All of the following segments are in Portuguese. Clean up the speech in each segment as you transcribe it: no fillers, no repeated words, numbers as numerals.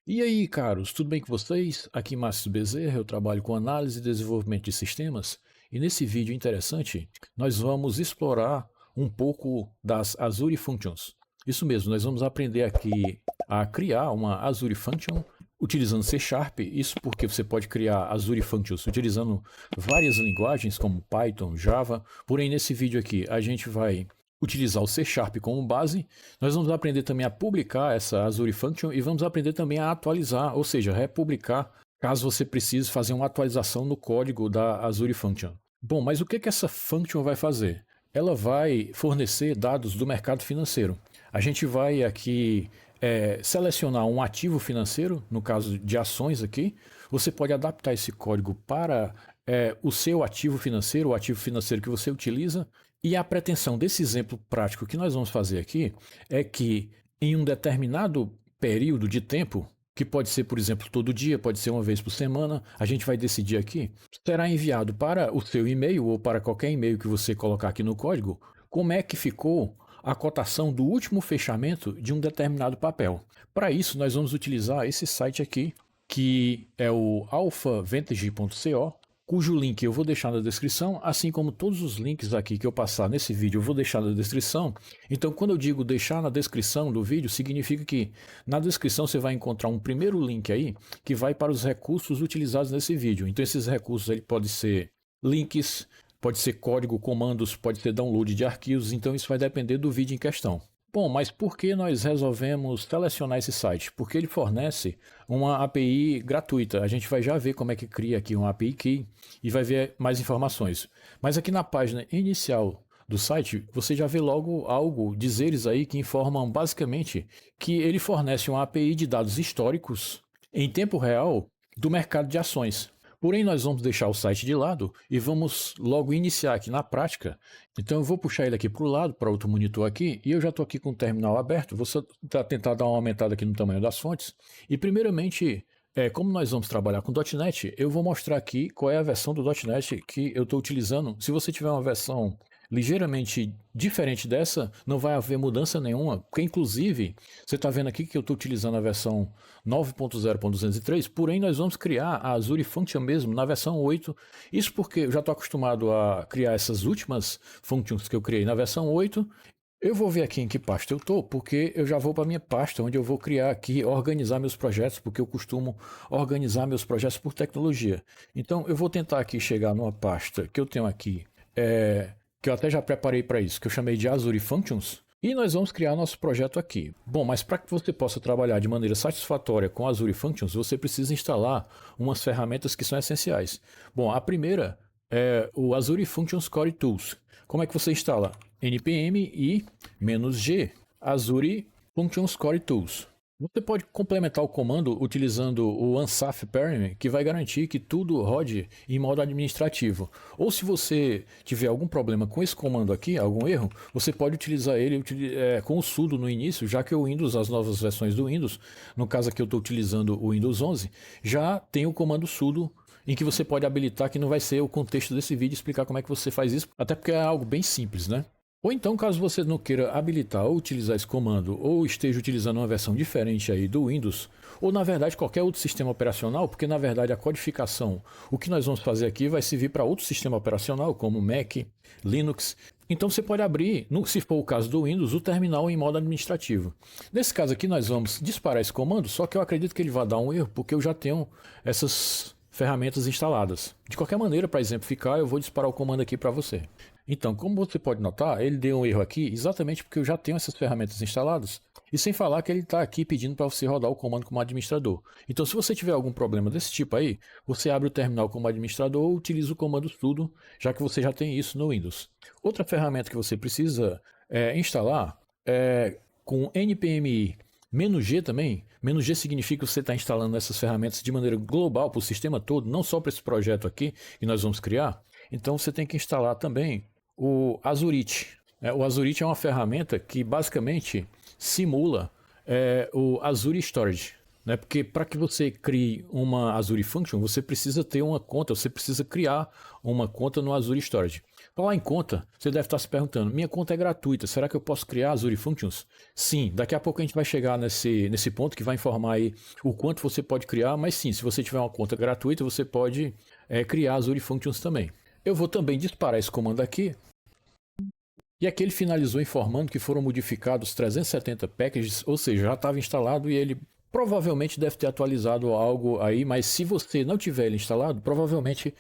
E aí, caros, tudo bem com vocês? Aqui Márcio Bezerra, eu trabalho com análise e desenvolvimento de sistemas, e nesse vídeo interessante nós vamos explorar um pouco das Azure Functions. Isso mesmo, nós vamos aprender aqui a criar uma Azure Function utilizando C Sharp, isso porque você pode criar Azure Functions utilizando várias linguagens como Python, Java, porém nesse vídeo aqui a gente vai utilizar o C Sharp como base. Nós vamos aprender também a publicar essa Azure Function e vamos aprender também a atualizar, ou seja, republicar, caso você precise fazer uma atualização no código da Azure Function. Bom, mas o que essa function vai fazer? Ela vai fornecer dados do mercado financeiro. A gente vai aqui selecionar um ativo financeiro, no caso de ações aqui. Você pode adaptar esse código para o seu ativo financeiro, o ativo financeiro que você utiliza. E a pretensão desse exemplo prático que nós vamos fazer aqui é que em um determinado período de tempo, que pode ser, por exemplo, todo dia, pode ser uma vez por semana, a gente vai decidir aqui, será enviado para o seu e-mail ou para qualquer e-mail que você colocar aqui no código, como é que ficou a cotação do último fechamento de um determinado papel. Para isso, nós vamos utilizar esse site aqui, que é o alphavantage.co, cujo link eu vou deixar na descrição, assim como todos os links aqui que eu passar nesse vídeo eu vou deixar na descrição. Então, quando eu digo deixar na descrição do vídeo, significa que na descrição você vai encontrar um primeiro link aí que vai para os recursos utilizados nesse vídeo. Então, esses recursos aí podem ser links, pode ser código, comandos, pode ser download de arquivos, então isso vai depender do vídeo em questão. Bom, mas por que nós resolvemos selecionar esse site? Porque ele fornece uma API gratuita. A gente vai já ver como é que cria aqui uma API Key e vai ver mais informações. Mas aqui na página inicial do site, você já vê logo algo, dizeres aí que informam basicamente que ele fornece uma API de dados históricos em tempo real do mercado de ações. Porém, nós vamos deixar o site de lado e vamos logo iniciar aqui na prática. Então, eu vou puxar ele aqui para o lado, para outro monitor aqui, e eu já estou aqui com o terminal aberto. Vou tentar dar uma aumentada aqui no tamanho das fontes. E, primeiramente, como nós vamos trabalhar com .NET, eu vou mostrar aqui qual é a versão do .NET que eu estou utilizando. Se você tiver uma versão ligeiramente diferente dessa, não vai haver mudança nenhuma, porque inclusive você está vendo aqui que eu estou utilizando a versão 9.0.203, porém nós vamos criar a Azure Function mesmo na versão 8, isso porque eu já estou acostumado a criar essas últimas functions que eu criei na versão 8. Eu vou ver aqui em que pasta eu estou, porque eu já vou para a minha pasta, onde eu vou criar aqui, organizar meus projetos, porque eu costumo organizar meus projetos por tecnologia. Então eu vou tentar aqui chegar numa pasta que eu tenho aqui, que eu até já preparei para isso, que eu chamei de Azure Functions, e nós vamos criar nosso projeto aqui. Bom, mas para que você possa trabalhar de maneira satisfatória com Azure Functions, você precisa instalar umas ferramentas que são essenciais. Bom, a primeira é o Azure Functions Core Tools. Como é que você instala? npm e "-g Azure Functions Core Tools". Você pode complementar o comando utilizando o unsaf param, que vai garantir que tudo rode em modo administrativo. Ou se você tiver algum problema com esse comando aqui, algum erro, você pode utilizar ele com o sudo no início, já que o Windows, as novas versões do Windows, no caso aqui eu estou utilizando o Windows 11, já tem o comando sudo em que você pode habilitar, que não vai ser o contexto desse vídeo explicar como é que você faz isso, até porque é algo bem simples, né? Ou então, caso você não queira habilitar ou utilizar esse comando, ou esteja utilizando uma versão diferente aí do Windows, ou na verdade qualquer outro sistema operacional, porque na verdade a codificação, o que nós vamos fazer aqui vai servir para outro sistema operacional, como Mac, Linux. Então você pode abrir, se for o caso do Windows, o terminal em modo administrativo. Nesse caso aqui nós vamos disparar esse comando, só que eu acredito que ele vai dar um erro, porque eu já tenho essas ferramentas instaladas. De qualquer maneira, para exemplificar, eu vou disparar o comando aqui para você. Então, como você pode notar, ele deu um erro aqui exatamente porque eu já tenho essas ferramentas instaladas, e sem falar que ele está aqui pedindo para você rodar o comando como administrador. então, se você tiver algum problema desse tipo aí, você abre o terminal como administrador ou utiliza o comando sudo, já que você já tem isso no Windows. Outra ferramenta que você precisa instalar é com npm "-g também. "-g significa que você está instalando essas ferramentas de maneira global para o sistema todo, não só para esse projeto aqui que nós vamos criar. Então você tem que instalar também o Azurite. O Azurite é uma ferramenta que basicamente simula o Azure Storage. Porque para que você crie uma Azure Function, você precisa ter uma conta, você precisa criar uma conta no Azure Storage. Falar em conta, você deve estar se perguntando, minha conta é gratuita, será que eu posso criar Azure Functions? Sim, daqui a pouco a gente vai chegar nesse ponto que vai informar aí o quanto você pode criar, mas sim, se você tiver uma conta gratuita, você pode criar Azure Functions também. Eu vou também disparar esse comando aqui, e aqui ele finalizou informando que foram modificados 370 packages, ou seja, já estava instalado e ele provavelmente deve ter atualizado algo aí, mas se você não tiver ele instalado, provavelmente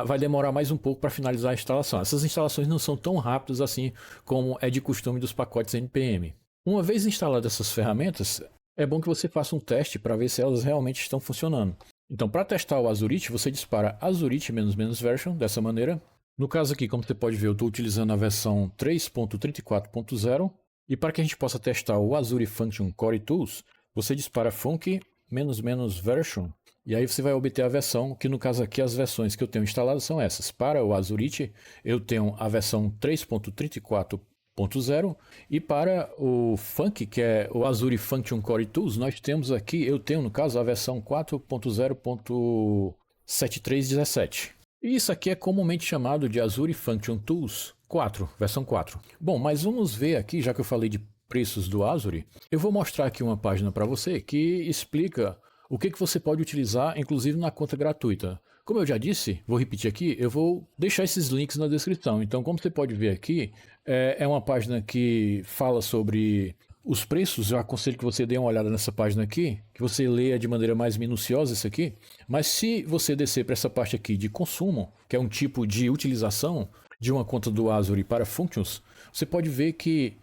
vai demorar mais um pouco para finalizar a instalação. Essas instalações não são tão rápidas assim como é de costume dos pacotes NPM. Uma vez instaladas essas ferramentas, é bom que você faça um teste para ver se elas realmente estão funcionando. Então, para testar o Azurite, você dispara Azurite --version dessa maneira. No caso aqui, como você pode ver, eu estou utilizando a versão 3.34.0 e para que a gente possa testar o Azure Function Core Tools, você dispara func --version e aí você vai obter a versão, que no caso aqui as versões que eu tenho instaladas são essas. Para o Azurite eu tenho a versão 3.34.0 e para o Func, que é o Azure Function Core Tools, nós temos aqui, eu tenho no caso a versão 4.0.7317. E isso aqui é comumente chamado de Azure Function Tools 4, versão 4. Bom, mas vamos ver aqui, já que eu falei de preços do Azure, eu vou mostrar aqui uma página para você que explica o que você pode utilizar, inclusive na conta gratuita. Como eu já disse, vou repetir aqui, eu vou deixar esses links na descrição. Então, como você pode ver aqui, é uma página que fala sobre os preços. Eu aconselho que você dê uma olhada nessa página aqui, que você leia de maneira mais minuciosa isso aqui. Mas se você descer para essa parte aqui de consumo, que é um tipo de utilização de uma conta do Azure para Functions, você pode ver que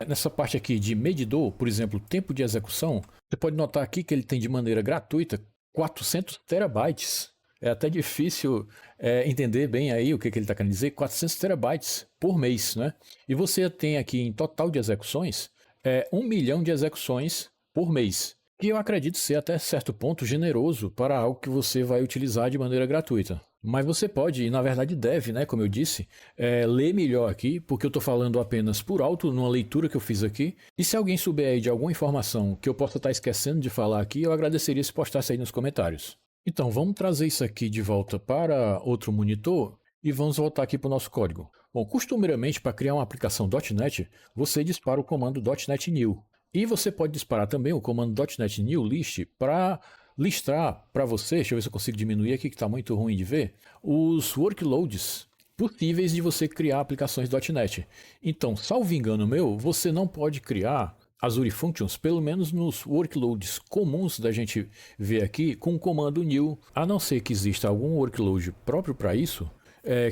nessa parte aqui de medidor, por exemplo, tempo de execução, você pode notar aqui que ele tem de maneira gratuita 400 terabytes. É até difícil entender bem aí o que ele está querendo dizer, 400 terabytes por mês, né? E você tem aqui em total de execuções, 1 milhão de execuções por mês, que eu acredito ser até certo ponto generoso para algo que você vai utilizar de maneira gratuita. Mas você pode, e na verdade deve, né, como eu disse, ler melhor aqui, porque eu estou falando apenas por alto, numa leitura que eu fiz aqui. E se alguém souber aí de alguma informação que eu possa estar esquecendo de falar aqui, eu agradeceria se postasse aí nos comentários. Então, vamos trazer isso aqui de volta para outro monitor e vamos voltar aqui para o nosso código. Bom, costumeiramente, para criar uma aplicação .NET, você dispara o comando .NET New. E você pode disparar também o comando .NET New List para listar para você, deixa eu ver se eu consigo diminuir aqui que está muito ruim de ver, os workloads possíveis de você criar aplicações .NET. Então, salvo engano meu, você não pode criar Azure Functions, pelo menos nos workloads comuns da gente ver aqui, com o comando new, a não ser que exista algum workload próprio para isso,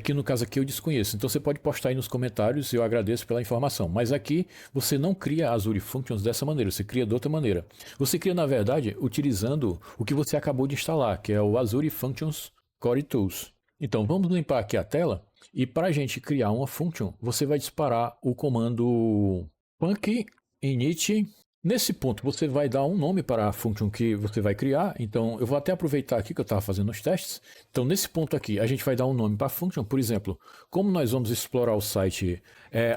que no caso aqui eu desconheço. Então você pode postar aí nos comentários e eu agradeço pela informação. Mas aqui você não cria Azure Functions dessa maneira, você cria de outra maneira. Você cria, na verdade, utilizando o que você acabou de instalar, que é o Azure Functions Core Tools. Então vamos limpar aqui a tela e para a gente criar uma function, você vai disparar o comando func init. Nesse ponto, você vai dar um nome para a function que você vai criar. Então, eu vou até aproveitar aqui que eu estava fazendo os testes. Então, nesse ponto aqui, a gente vai dar um nome para a function. Por exemplo, como nós vamos explorar o site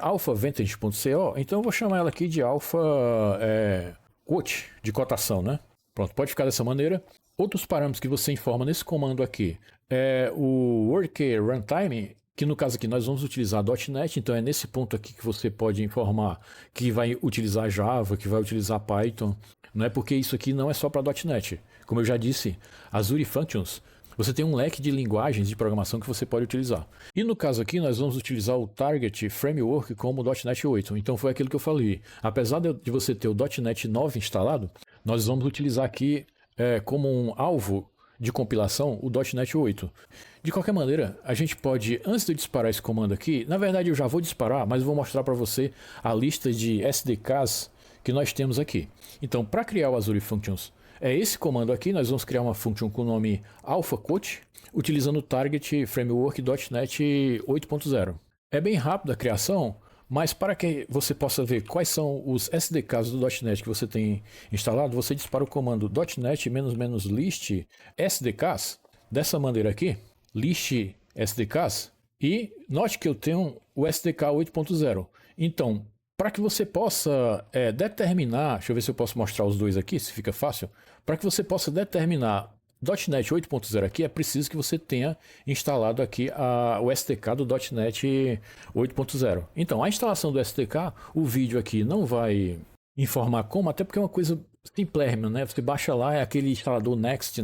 alphavantage.co, então eu vou chamar ela aqui de alpha quote, de cotação, né? Pronto, pode ficar dessa maneira. Outros parâmetros que você informa nesse comando aqui é o worker runtime, que no caso aqui nós vamos utilizar .NET, então é nesse ponto aqui que você pode informar que vai utilizar Java, que vai utilizar Python, não é porque isso aqui não é só para .NET. Como eu já disse, Azure Functions, você tem um leque de linguagens de programação que você pode utilizar. E no caso aqui nós vamos utilizar o Target Framework como .NET 8, então foi aquilo que eu falei. Apesar de você ter o .NET 9 instalado, nós vamos utilizar aqui como um alvo de compilação o .NET 8. De qualquer maneira, a gente pode, antes de eu disparar esse comando aqui, na verdade eu já vou disparar, mas vou mostrar para você a lista de SDKs que nós temos aqui. Então, para criar o Azure Functions, é esse comando aqui, nós vamos criar uma function com o nome AlphaQuote, utilizando o Target Framework .NET 8.0. É bem rápido a criação, mas para que você possa ver quais são os SDKs do .NET que você tem instalado, você dispara o comando .NET -list SDKs, dessa maneira aqui, list SDKs, e note que eu tenho o SDK 8.0. Então, para que você possa determinar, deixa eu ver se eu posso mostrar os dois aqui, se fica fácil, para que você possa determinar .NET 8.0 aqui é preciso que você tenha instalado aqui o SDK do .NET 8.0. Então, a instalação do SDK, o vídeo aqui não vai informar como, até porque é uma coisa simplérrima, né? Você baixa lá, é aquele instalador Next.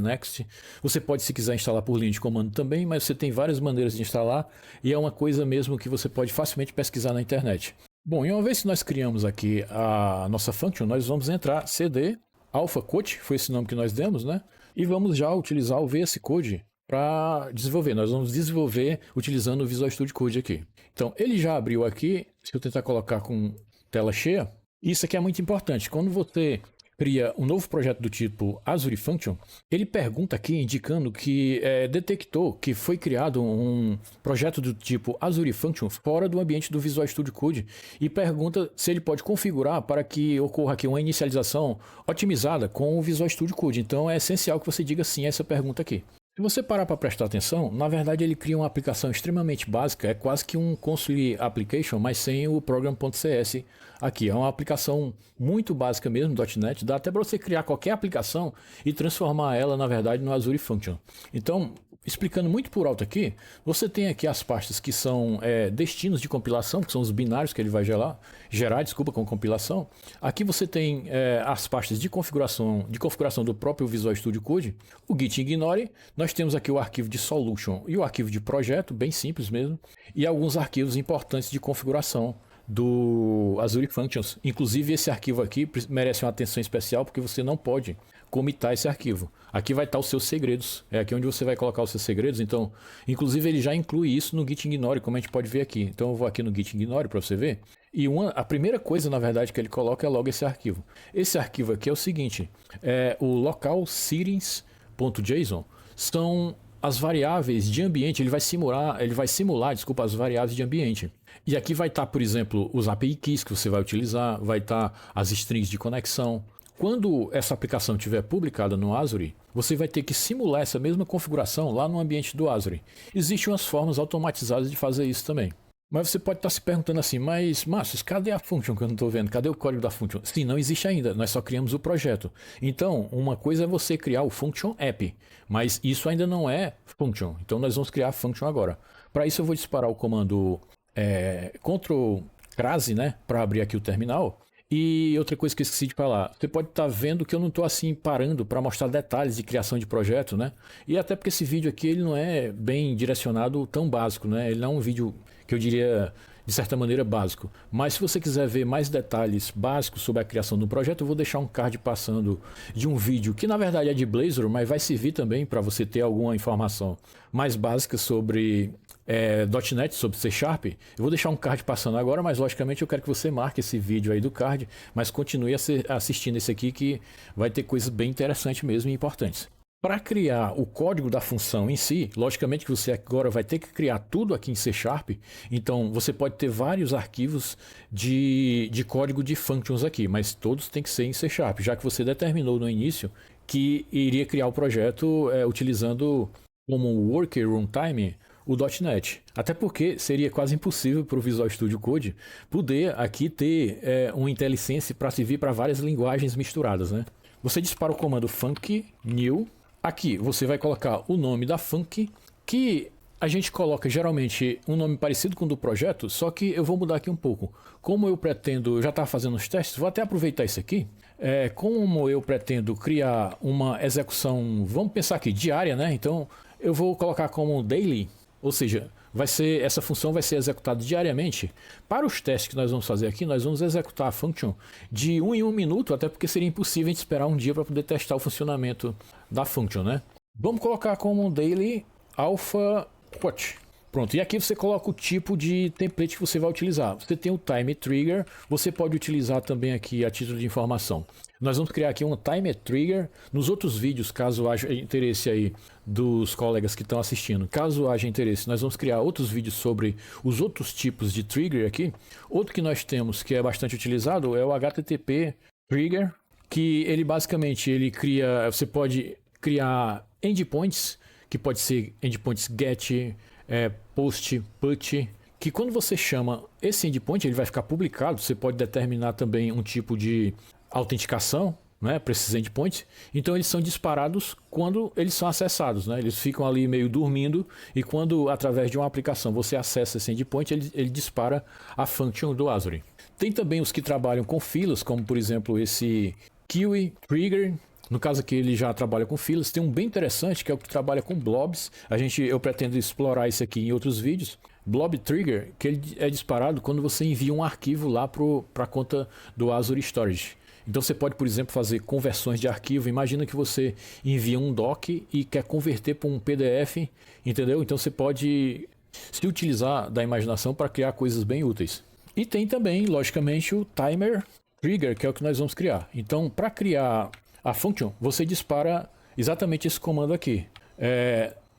Você pode, se quiser, instalar por linha de comando também, mas você tem várias maneiras de instalar e é uma coisa mesmo que você pode facilmente pesquisar na internet. Bom, e uma vez que nós criamos aqui a nossa function, nós vamos entrar cd alpha code, foi esse nome que nós demos, né? E vamos já utilizar o VS Code para desenvolver. Nós vamos desenvolver utilizando o Visual Studio Code aqui. Então, ele já abriu aqui. Se eu tentar colocar com tela cheia, isso aqui é muito importante. Quando você cria um novo projeto do tipo Azure Function, ele pergunta aqui, indicando que detectou que foi criado um projeto do tipo Azure Function fora do ambiente do Visual Studio Code e pergunta se ele pode configurar para que ocorra aqui uma inicialização otimizada com o Visual Studio Code. Então é essencial que você diga sim a essa pergunta aqui. Se você parar para prestar atenção, na verdade ele cria uma aplicação extremamente básica, é quase que um console application, mas sem o program.cs aqui. É uma aplicação muito básica mesmo, .NET, dá até para você criar qualquer aplicação e transformar ela, na verdade, no Azure Function. Então, explicando muito por alto aqui, você tem aqui as pastas que são destinos de compilação, que são os binários que ele vai gerar com compilação. Aqui você tem as pastas de configuração do próprio Visual Studio Code, o Git Ignore, nós temos aqui o arquivo de solution e o arquivo de projeto, bem simples mesmo, e alguns arquivos importantes de configuração do Azure Functions. Inclusive esse arquivo aqui merece uma atenção especial porque você não pode comitar esse arquivo. Aqui vai estar os seus segredos, é aqui onde você vai colocar os seus segredos. Então, inclusive ele já inclui isso no Git Ignore, como a gente pode ver aqui. Então eu vou aqui no Git Ignore para você ver. E a primeira coisa, na verdade, que ele coloca é logo esse arquivo. Esse arquivo aqui é o seguinte, o local settings.json são as variáveis de ambiente, ele vai simular, as variáveis de ambiente. E aqui vai estar, por exemplo, os API keys que você vai utilizar, vai estar as strings de conexão. Quando essa aplicação estiver publicada no Azure, você vai ter que simular essa mesma configuração lá no ambiente do Azure. Existem umas formas automatizadas de fazer isso também. Mas você pode estar se perguntando assim, mas Márcio, cadê a function que eu não estou vendo? Cadê o código da function? Sim, não existe ainda, nós só criamos o projeto. Então, uma coisa é você criar o function app, mas isso ainda não é function. Então nós vamos criar a function agora. Para isso eu vou disparar o comando Ctrl+, né, para abrir aqui o terminal. E outra coisa que eu esqueci de falar, você pode estar vendo que eu não estou assim parando para mostrar detalhes de criação de projeto, né? E até porque esse vídeo aqui ele não é bem direcionado tão básico, né? Ele não é um vídeo que eu diria de certa maneira básico. Mas se você quiser ver mais detalhes básicos sobre a criação do projeto, eu vou deixar um card passando de um vídeo que na verdade é de Blazor, mas vai servir também para você ter alguma informação mais básica sobre .NET, sobre C Sharp. Eu vou deixar um card passando agora, mas logicamente eu quero que você marque esse vídeo aí do card, mas continue assistindo esse aqui que vai ter coisas bem interessantes mesmo e importantes. Para criar o código da função em si, logicamente que você agora vai ter que criar tudo aqui em C Sharp, então você pode ter vários arquivos de código de functions aqui, mas todos têm que ser em C Sharp, já que você determinou no início que iria criar o projeto utilizando como worker runtime o .NET. Até porque seria quase impossível para o Visual Studio Code poder aqui ter uma IntelliSense para servir para várias linguagens misturadas, né? Você dispara o comando func new. Aqui você vai colocar o nome da func, que a gente coloca geralmente um nome parecido com o do projeto, só que eu vou mudar aqui um pouco. Como eu pretendo, já estava fazendo os testes, vou até aproveitar isso aqui. Como eu pretendo criar uma execução, vamos pensar aqui, diária, né? Então eu vou colocar como daily, ou seja, essa função vai ser executada diariamente. Para os testes que nós vamos fazer aqui, nós vamos executar a function de 1 em 1 minuto, até porque seria impossível a gente esperar um dia para poder testar o funcionamento da function, né? Vamos colocar como daily alpha quote. Pronto, e aqui você coloca o tipo de template que você vai utilizar. Você tem o time trigger, você pode utilizar também aqui a título de informação. Nós vamos criar aqui um time trigger. Nos outros vídeos, caso haja interesse aí dos colegas que estão assistindo, caso haja interesse, nós vamos criar outros vídeos sobre os outros tipos de trigger aqui. Outro que nós temos que é bastante utilizado é o HTTP trigger, que ele basicamente você pode criar endpoints, que pode ser endpoints get, post, put, que quando você chama esse endpoint, ele vai ficar publicado. Você pode determinar também um tipo de autenticação, né, para esses endpoints, então eles são disparados quando eles são acessados, né? Eles ficam ali meio dormindo e quando através de uma aplicação você acessa esse endpoint, ele dispara a function do Azure. Tem também os que trabalham com filas, como por exemplo esse Kiwi Trigger. No caso aqui ele já trabalha com filas. Tem um bem interessante que é o que trabalha com blobs. Eu pretendo explorar isso aqui em outros vídeos. Blob Trigger, que ele é disparado quando você envia um arquivo lá para a conta do Azure Storage. Então você pode, por exemplo, fazer conversões de arquivo. Imagina que você envia um doc e quer converter para um PDF, entendeu? Então você pode se utilizar da imaginação para criar coisas bem úteis. E tem também, logicamente, o Timer Trigger, que é o que nós vamos criar. Então, para criar a function, você dispara exatamente esse comando aqui.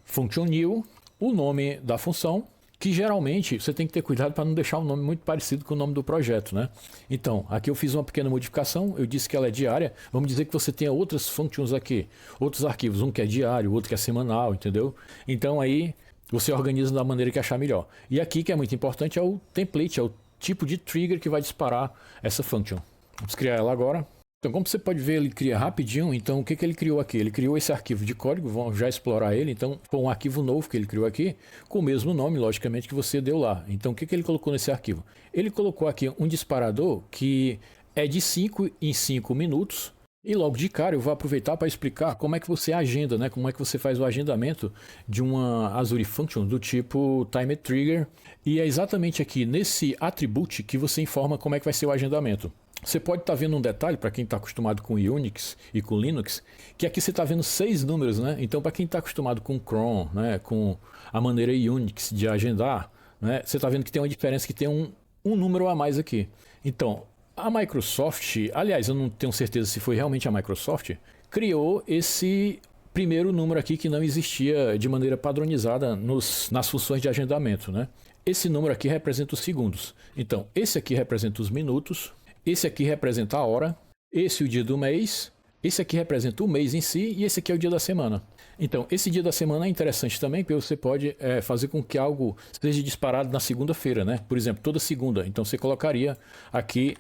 Function new, o nome da função, que geralmente você tem que ter cuidado para não deixar um nome muito parecido com o nome do projeto, né? Então, aqui eu fiz uma pequena modificação, eu disse que ela é diária, vamos dizer que você tenha outras functions aqui, outros arquivos, um que é diário, outro que é semanal, entendeu? Então aí você organiza da maneira que achar melhor. E aqui, que é muito importante, é o template, é o tipo de trigger que vai disparar essa function. Vamos criar ela agora. Então, como você pode ver, ele cria rapidinho. Então, o que ele criou aqui? Ele criou esse arquivo de código, vamos já explorar ele. Então, foi um arquivo novo que ele criou aqui, com o mesmo nome, logicamente, que você deu lá. Então, o que ele colocou nesse arquivo? Ele colocou aqui um disparador que é de 5 em 5 minutos. E logo de cara eu vou aproveitar para explicar como é que você agenda, né? Como é que você faz o agendamento de uma Azure Function do tipo Timer Trigger. E é exatamente aqui nesse attribute que você informa como é que vai ser o agendamento. Você pode estar vendo um detalhe, para quem está acostumado com Unix e com Linux, que aqui você está vendo 6 números, né? Então, para quem está acostumado com Chrome, né? Com a maneira Unix de agendar, né? Você está vendo que tem uma diferença, que tem um número a mais aqui. Então, a Microsoft, aliás, eu não tenho certeza se foi realmente a Microsoft, criou esse primeiro número aqui que não existia de maneira padronizada nas funções de agendamento, né? Esse número aqui representa os segundos. Então, esse aqui representa os minutos. Esse aqui representa a hora, esse o dia do mês, esse aqui representa o mês em si e esse aqui é o dia da semana. Então, esse dia da semana é interessante também, porque você pode fazer com que algo seja disparado na segunda-feira, né? Por exemplo, toda segunda. Então, você colocaria aqui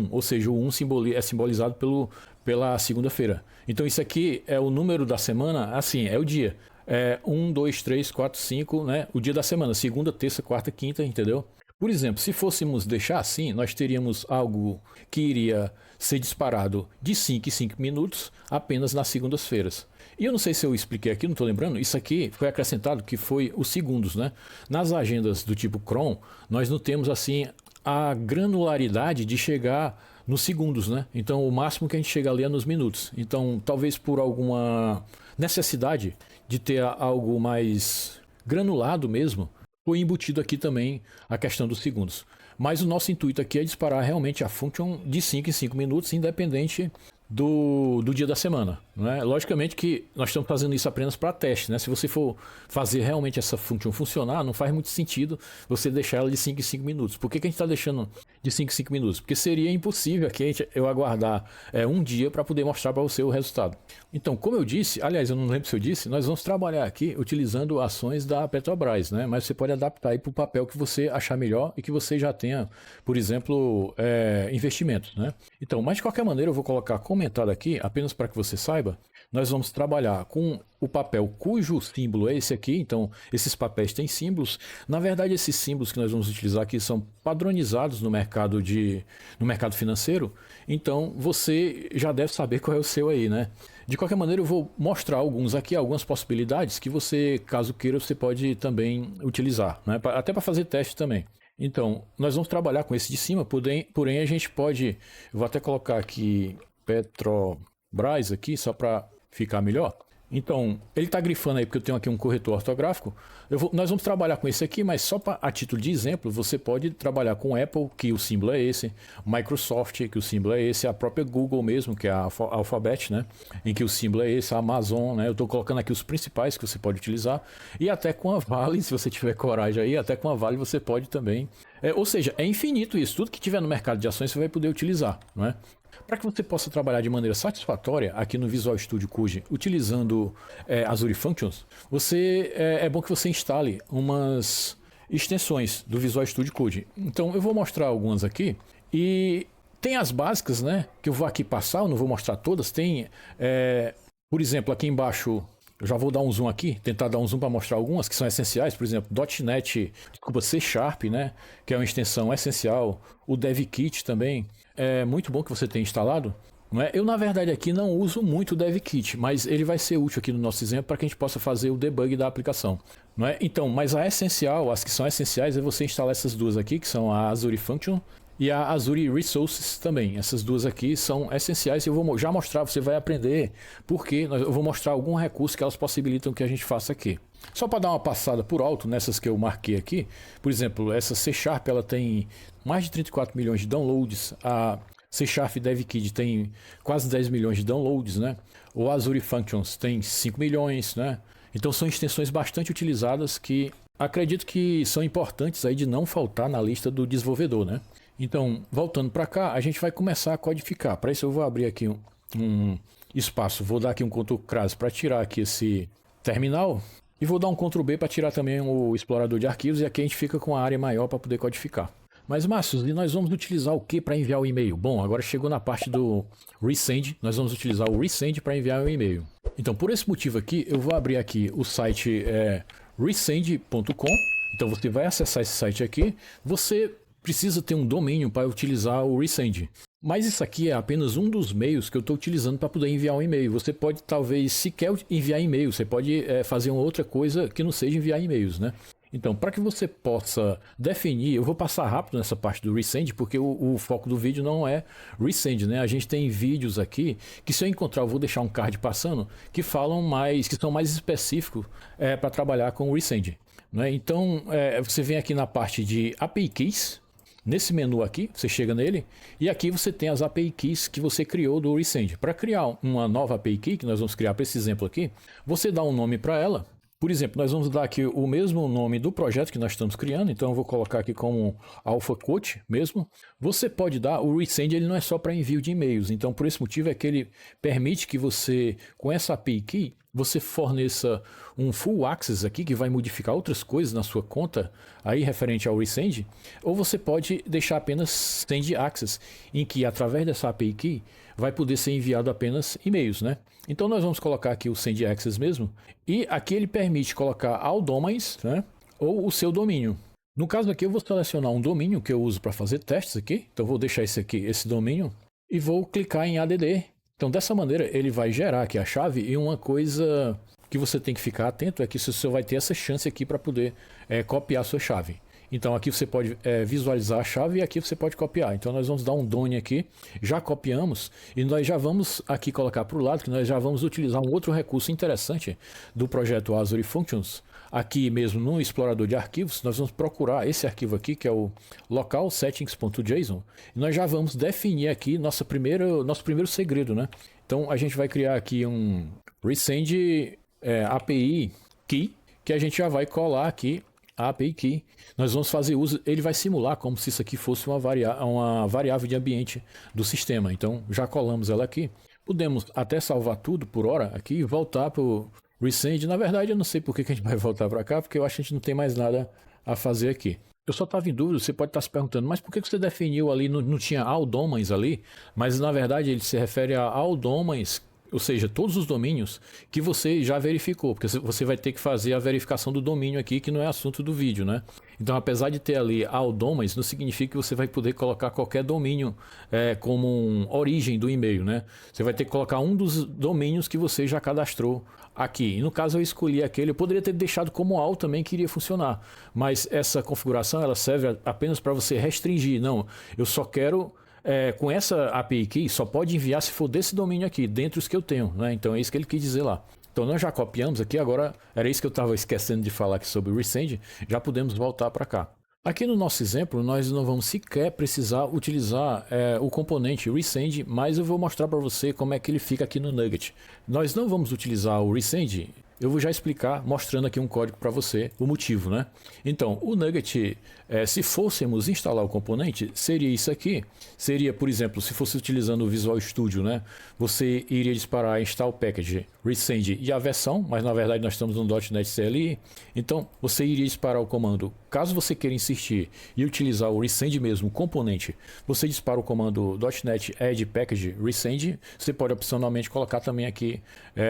ou seja, o 1 é simbolizado pela segunda-feira. Então, isso aqui é o número da semana, assim, é o dia. 1, 2, 3, 4, 5, né? O dia da semana, segunda, terça, quarta, quinta, entendeu? Por exemplo, se fôssemos deixar assim, nós teríamos algo que iria ser disparado de 5 em 5 minutos apenas nas segundas-feiras. E eu não sei se eu expliquei aqui, não estou lembrando, isso aqui foi acrescentado que foi os segundos, né? Nas agendas do tipo Chrome, nós não temos assim a granularidade de chegar nos segundos, né? Então o máximo que a gente chega ali é nos minutos. Então talvez por alguma necessidade de ter algo mais granulado mesmo, foi embutido aqui também a questão dos segundos. Mas o nosso intuito aqui é disparar realmente a function de 5 em 5 minutos, independente do dia da semana, né? Logicamente que nós estamos fazendo isso apenas para teste, né? Se você for fazer realmente essa function funcionar, não faz muito sentido você deixar ela de 5 em 5 minutos. Por que a gente está deixando de 5 em 5 minutos? Porque seria impossível aqui eu aguardar um dia para poder mostrar para você o resultado. Então, como eu disse, aliás, eu não lembro se eu disse, nós vamos trabalhar aqui utilizando ações da Petrobras, né? Mas você pode adaptar aí para o papel que você achar melhor e que você já tenha, por exemplo, investimentos, né? Então, mas de qualquer maneira eu vou colocar comentado aqui, apenas para que você saiba, nós vamos trabalhar com o papel cujo símbolo é esse aqui. Então, esses papéis têm símbolos. Na verdade, esses símbolos que nós vamos utilizar aqui são padronizados no mercado financeiro. Então, você já deve saber qual é o seu aí, né? De qualquer maneira, eu vou mostrar alguns aqui, algumas possibilidades que você, caso queira, você pode também utilizar, né? Até para fazer teste também. Então, nós vamos trabalhar com esse de cima, porém a gente pode... Eu vou até colocar aqui Petrobras aqui, só para ficar melhor. Então, ele está grifando aí porque eu tenho aqui um corretor ortográfico. Nós vamos trabalhar com esse aqui, mas só a título de exemplo, você pode trabalhar com Apple, que o símbolo é esse, Microsoft, que o símbolo é esse, a própria Google mesmo, que é a Alphabet, né? Em que o símbolo é esse, a Amazon, né? Eu estou colocando aqui os principais que você pode utilizar. E até com a Vale, se você tiver coragem aí, até com a Vale você pode também. Ou seja, é infinito isso. Tudo que tiver no mercado de ações você vai poder utilizar, não é? Para que você possa trabalhar de maneira satisfatória aqui no Visual Studio Code utilizando Azure Functions, é bom que você instale umas extensões do Visual Studio Code. Então eu vou mostrar algumas aqui e Tem as básicas, né? Que eu vou aqui passar, eu não vou mostrar todas. Tem, por exemplo, aqui embaixo, eu já vou dar um zoom aqui, tentar dar um zoom para mostrar algumas que são essenciais. Por exemplo, .NET, desculpa, C Sharp, né? Que é uma extensão essencial. O DevKit também. É muito bom que você tenha instalado. Não é? Eu, na verdade, aqui não uso muito o DevKit, mas ele vai ser útil aqui no nosso exemplo para que a gente possa fazer o debug da aplicação. Não é? Então, mas a essencial, as que são essenciais, é você instalar essas duas aqui, que são a Azure Function e a Azure Resources também. Essas duas aqui são essenciais e eu vou já mostrar, você vai aprender porque eu vou mostrar algum recurso que elas possibilitam que a gente faça aqui. Só para dar uma passada por alto nessas que eu marquei aqui, por exemplo, essa C Sharp, ela tem mais de 34 milhões de downloads, a C Sharp DevKit tem quase 10 milhões de downloads, né? O Azure Functions tem 5 milhões, né? Então são extensões bastante utilizadas que acredito que são importantes aí de não faltar na lista do desenvolvedor, né? Então, voltando para cá, a gente vai começar a codificar. Para isso eu vou abrir aqui um espaço, vou dar aqui um Ctrl+C para tirar aqui esse terminal e vou dar um Ctrl+B para tirar também o explorador de arquivos e aqui a gente fica com a área maior para poder codificar. Mas, Márcio, e nós vamos utilizar o que para enviar o e-mail? Bom, agora chegou na parte do Resend, nós vamos utilizar o Resend para enviar o e-mail. Então, por esse motivo aqui, eu vou abrir aqui o site resend.com. Então, você vai acessar esse site aqui, você precisa ter um domínio para utilizar o Resend. Mas isso aqui é apenas um dos meios que eu estou utilizando para poder enviar um e-mail. Você pode, talvez, se quer enviar e-mail, você pode fazer uma outra coisa que não seja enviar e-mails, né? Então, para que você possa definir, eu vou passar rápido nessa parte do Resend, porque o foco do vídeo não é Resend, né? A gente tem vídeos aqui, que se eu encontrar, eu vou deixar um card passando, que falam mais, que são mais específicos para trabalhar com o Resend, né? Então, você vem aqui na parte de API Keys, nesse menu aqui, você chega nele, e aqui você tem as API Keys que você criou do Resend. Para criar uma nova API Key, que nós vamos criar para esse exemplo aqui, você dá um nome para ela. Por exemplo, nós vamos dar aqui o mesmo nome do projeto que nós estamos criando, então eu vou colocar aqui como Alpha Coach mesmo. Você pode dar, o Resend ele não é só para envio de e-mails, então por esse motivo é que ele permite que você, com essa API Key, você forneça um full access aqui, que vai modificar outras coisas na sua conta, aí referente ao Resend, ou você pode deixar apenas Send Access, em que através dessa API Key vai poder ser enviado apenas e-mails, né? Então nós vamos colocar aqui o Send Access mesmo, e aqui ele permite colocar all domains, né? Ou o seu domínio. No caso aqui eu vou selecionar um domínio que eu uso para fazer testes aqui, então eu vou deixar esse domínio, e vou clicar em ADD. Então dessa maneira ele vai gerar aqui a chave, e uma coisa que você tem que ficar atento é que você vai ter essa chance aqui para poder copiar a sua chave. Então aqui você pode visualizar a chave e aqui você pode copiar. Então nós vamos dar um done aqui, já copiamos e nós já vamos aqui colocar para o lado que nós já vamos utilizar um outro recurso interessante do projeto Azure Functions. Aqui mesmo no explorador de arquivos, nós vamos procurar esse arquivo aqui que é o local settings.json e nós já vamos definir aqui nosso primeiro segredo, né? Então a gente vai criar aqui um Resend API Key que a gente já vai colar aqui a API Key. Nós vamos fazer uso, ele vai simular como se isso aqui fosse uma variável de ambiente do sistema. Então já colamos ela aqui. Podemos até salvar tudo por hora aqui e voltar para o Resend. Na verdade eu não sei por que a gente vai voltar para cá, porque eu acho que a gente não tem mais nada a fazer aqui. Eu só estava em dúvida, você pode estar se perguntando, mas por que você definiu ali, não tinha all domains ali? Mas na verdade ele se refere a all domains, ou seja, todos os domínios que você já verificou, porque você vai ter que fazer a verificação do domínio aqui, que não é assunto do vídeo, né? Então, apesar de ter ali all domains, não significa que você vai poder colocar qualquer domínio como origem do e-mail, né? Você vai ter que colocar um dos domínios que você já cadastrou aqui. E no caso eu escolhi aquele, eu poderia ter deixado como all também que iria funcionar, mas essa configuração ela serve apenas para você restringir. Não, eu só quero... com essa API Key, só pode enviar se for desse domínio aqui, dentre os que eu tenho, né? Então é isso que ele quis dizer lá. Então nós já copiamos aqui, agora era isso que eu estava esquecendo de falar aqui sobre o Resend, já podemos voltar para cá. Aqui no nosso exemplo, nós não vamos sequer precisar utilizar o componente Resend, mas eu vou mostrar para você como é que ele fica aqui no Nugget. Nós não vamos utilizar o Resend eu vou já explicar, mostrando aqui um código para você, o motivo, né? Então, o Nugget, se fôssemos instalar o componente, seria isso aqui. Seria, por exemplo, se fosse utilizando o Visual Studio, né? Você iria disparar install package, resend e a versão, mas na verdade nós estamos no .NET CLI. Então, você iria disparar o comando. Caso você queira insistir e utilizar o resend mesmo, o componente, você dispara o comando .NET add package resend. Você pode opcionalmente colocar também aqui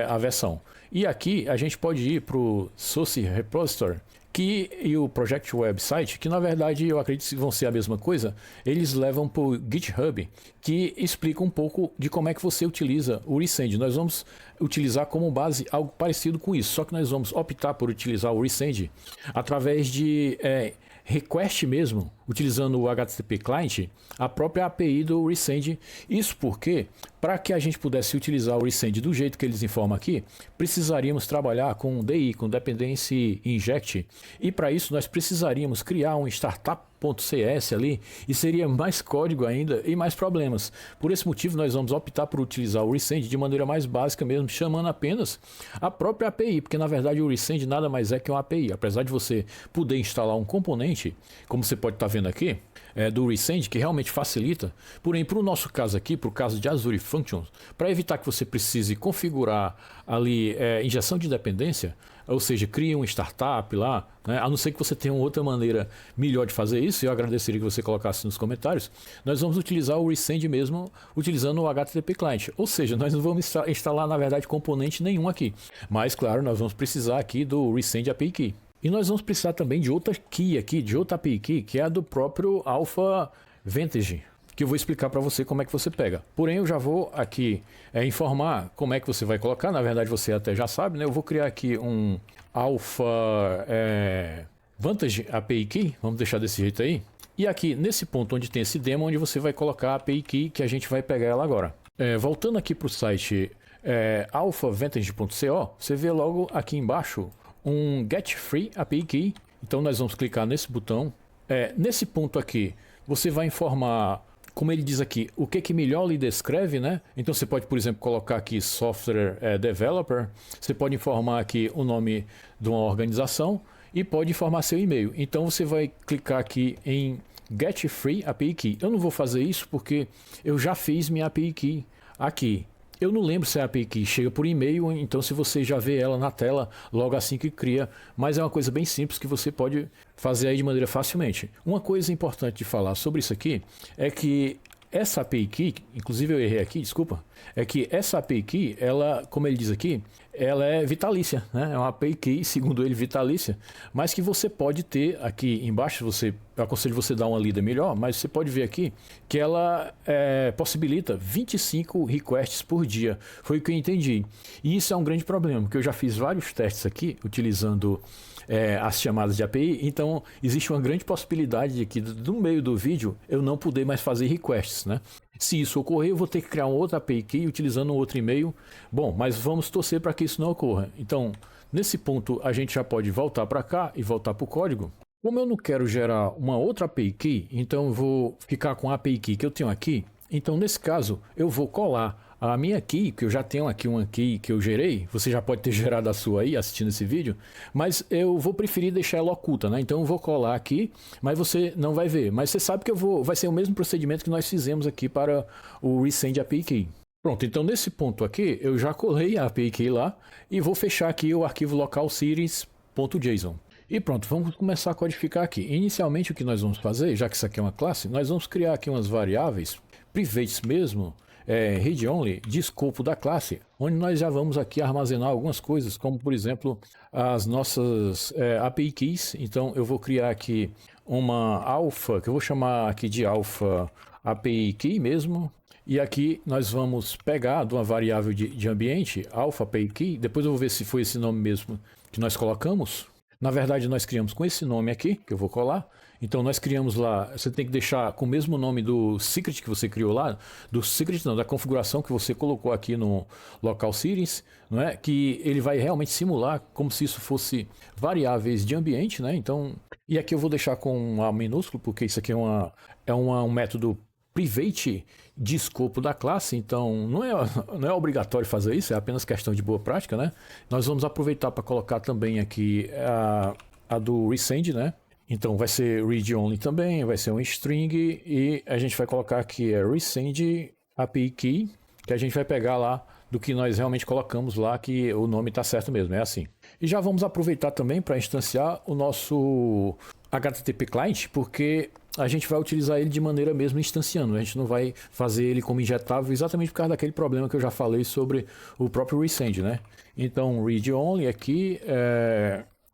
a versão. E aqui a gente pode ir para o Source Repository e o Project Website, que na verdade eu acredito que vão ser a mesma coisa. Eles levam para o GitHub, que explica um pouco de como é que você utiliza o resend. Nós vamos utilizar como base algo parecido com isso, só que nós vamos optar por utilizar o resend através de request mesmo, utilizando o HTTP Client, a própria API do resend. Isso porque, para que a gente pudesse utilizar o resend do jeito que eles informam aqui, precisaríamos trabalhar com DI, com Dependency Inject, e para isso nós precisaríamos criar um startup.cs ali, e seria mais código ainda e mais problemas. Por esse motivo nós vamos optar por utilizar o resend de maneira mais básica mesmo, chamando apenas a própria API, porque na verdade o resend nada mais é que uma API. Apesar de você poder instalar um componente, como você pode estar vendo aqui, do resend, que realmente facilita. Porém, para o nosso caso aqui, para o caso de Azure Functions, para evitar que você precise configurar ali injeção de dependência, ou seja, crie um startup lá, né? A não ser que você tenha uma outra maneira melhor de fazer isso, eu agradeceria que você colocasse nos comentários. Nós vamos utilizar o resend mesmo, utilizando o HTTP Client, ou seja, nós não vamos instalar na verdade componente nenhum aqui, mas claro, nós vamos precisar aqui do resend API Key. E nós vamos precisar também de outra key aqui, de outra API Key, que é a do próprio Alpha Vantage, que eu vou explicar para você como é que você pega. Porém, eu já vou aqui informar como é que você vai colocar. Na verdade, você até já sabe, né? Eu vou criar aqui um Alpha Vantage API Key, vamos deixar desse jeito aí. E aqui, nesse ponto onde tem esse demo, onde você vai colocar a API Key, que a gente vai pegar ela agora. Voltando aqui para o site alphavantage.co, você vê logo aqui embaixo um Get Free API Key. Então nós vamos clicar nesse botão. Nesse ponto aqui, você vai informar, como ele diz aqui, o que melhor lhe descreve, né? Então você pode, por exemplo, colocar aqui Software Developer. Você pode informar aqui o nome de uma organização e pode informar seu e-mail. Então você vai clicar aqui em Get Free API Key. Eu não vou fazer isso porque eu já fiz minha API Key aqui. Eu não lembro se a API Key chega por e-mail, então se você já vê ela na tela logo assim que cria, mas é uma coisa bem simples que você pode fazer aí de maneira facilmente. Uma coisa importante de falar sobre isso aqui é que essa API Key, inclusive eu errei aqui, desculpa, é que essa API Key, ela, como ele diz aqui, ela é vitalícia, né? É uma API Key, segundo ele, vitalícia, mas que você pode ter aqui embaixo, eu aconselho você dar uma lida melhor, mas você pode ver aqui que ela possibilita 25 requests por dia, foi o que eu entendi. E isso é um grande problema, porque eu já fiz vários testes aqui, utilizando as chamadas de API, então existe uma grande possibilidade de que no meio do vídeo eu não poder mais fazer requests, né? Se isso ocorrer, eu vou ter que criar um outro API Key utilizando um outro e-mail. Bom, mas vamos torcer para que isso não ocorra. Então, nesse ponto, a gente já pode voltar para cá e voltar para o código. Como eu não quero gerar uma outra API Key, então eu vou ficar com a API Key que eu tenho aqui. Então, nesse caso, eu vou colar a minha key, que eu já tenho aqui uma key que eu gerei. Você já pode ter gerado a sua aí assistindo esse vídeo, mas eu vou preferir deixar ela oculta, né? Então eu vou colar aqui, mas você não vai ver. Mas você sabe que vai ser o mesmo procedimento que nós fizemos aqui para o Resend API Key. Pronto, então nesse ponto aqui, eu já colei a API Key lá e vou fechar aqui o arquivo local series.json. E pronto, vamos começar a codificar aqui. Inicialmente o que nós vamos fazer, já que isso aqui é uma classe, nós vamos criar aqui umas variáveis, privates mesmo, read-only, de escopo da classe, onde nós já vamos aqui armazenar algumas coisas, como por exemplo, as nossas API Keys. Então eu vou criar aqui uma alpha, que eu vou chamar aqui de alpha API Key mesmo, e aqui nós vamos pegar de uma variável de ambiente, alpha API Key, depois eu vou ver se foi esse nome mesmo que nós colocamos. Na verdade, nós criamos com esse nome aqui, que eu vou colar. Então, nós criamos lá, você tem que deixar com o mesmo nome do secret que você criou lá, do secret não, da configuração que você colocou aqui no local series, não é? Que ele vai realmente simular como se isso fosse variáveis de ambiente, né? Então, e aqui eu vou deixar com um A minúsculo, porque isso aqui é um método private de escopo da classe, então não é obrigatório fazer isso, é apenas questão de boa prática, né? Nós vamos aproveitar para colocar também aqui a do resend, né? Então vai ser read only também, vai ser um string e a gente vai colocar aqui resend API key, que a gente vai pegar lá do que nós realmente colocamos lá, que o nome está certo mesmo, é assim. E já vamos aproveitar também para instanciar o nosso HTTP client, porque a gente vai utilizar ele de maneira mesmo instanciando, a gente não vai fazer ele como injetável exatamente por causa daquele problema que eu já falei sobre o próprio resend, né? Então read only aqui,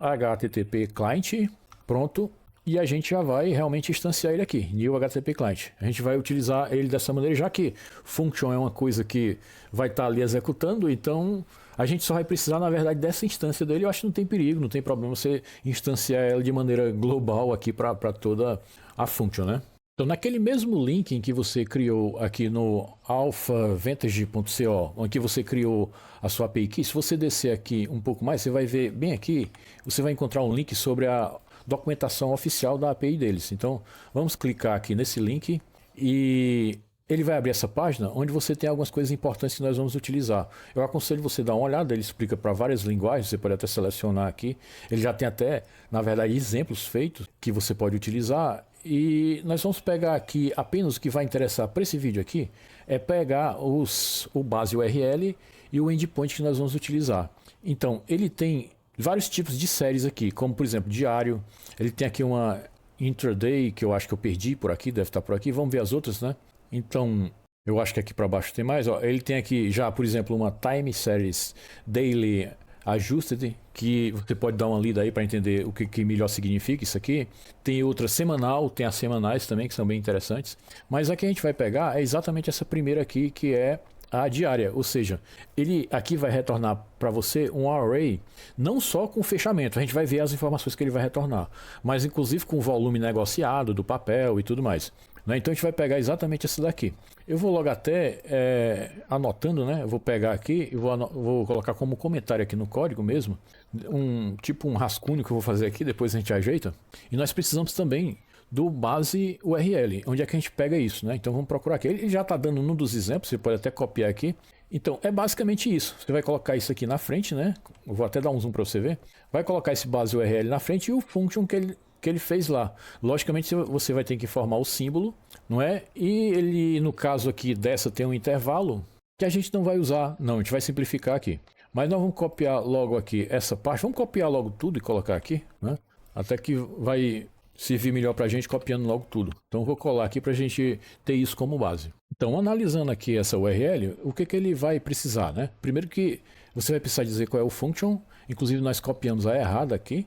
HTTP client, pronto. E a gente já vai realmente instanciar ele aqui, new HTTP client. A gente vai utilizar ele dessa maneira, já que function é uma coisa que vai estar ali executando, então a gente só vai precisar, na verdade, dessa instância dele. Eu acho que não tem perigo, não tem problema você instanciar ela de maneira global aqui para toda a function, né? Então, naquele mesmo link em que você criou aqui no alphavantage.co, onde você criou a sua API key, se você descer aqui um pouco mais, você vai ver bem aqui, você vai encontrar um link sobre a documentação oficial da API deles. Então, vamos clicar aqui nesse link e ele vai abrir essa página onde você tem algumas coisas importantes que nós vamos utilizar. Eu aconselho você dar uma olhada, ele explica para várias linguagens, você pode até selecionar aqui. Ele já tem até, na verdade, exemplos feitos que você pode utilizar. E nós vamos pegar aqui apenas o que vai interessar para esse vídeo aqui, é pegar o base URL e o endpoint que nós vamos utilizar. Então, ele tem vários tipos de séries aqui, como por exemplo diário. Ele tem aqui uma intraday, que eu acho que eu perdi por aqui, deve estar por aqui. Vamos ver as outras, né? Então, eu acho que aqui para baixo tem mais. Ó. Ele tem aqui já, por exemplo, uma time series daily adjusted, que você pode dar uma lida aí para entender o que melhor significa isso aqui. Tem outra semanal, tem as semanais também, que são bem interessantes. Mas a que a gente vai pegar é exatamente essa primeira aqui, que é a diária, ou seja, ele aqui vai retornar para você um array, não só com fechamento, a gente vai ver as informações que ele vai retornar, mas inclusive com o volume negociado do papel e tudo mais. Né? Então a gente vai pegar exatamente essa daqui. Eu vou logo até anotando, né? Eu vou pegar aqui e vou colocar como comentário aqui no código mesmo, tipo um rascunho que eu vou fazer aqui, depois a gente ajeita. E nós precisamos também do base URL, onde é que a gente pega isso, né? Então vamos procurar aqui. Ele já está dando um dos exemplos, você pode até copiar aqui. Então é basicamente isso. Você vai colocar isso aqui na frente, né? Eu vou até dar um zoom para você ver. Vai colocar esse base URL na frente e o function que ele fez lá. Logicamente você vai ter que informar o símbolo, não é? E ele, no caso aqui dessa, tem um intervalo que a gente não vai usar. Não, a gente vai simplificar aqui. Mas nós vamos copiar logo aqui essa parte. Vamos copiar logo tudo e colocar aqui, né? Até que vai servir melhor para a gente copiando logo tudo. Então eu vou colar aqui para a gente ter isso como base. Então, analisando aqui essa URL, o que ele vai precisar, né? Primeiro que você vai precisar dizer qual é o function. Inclusive nós copiamos a errada aqui.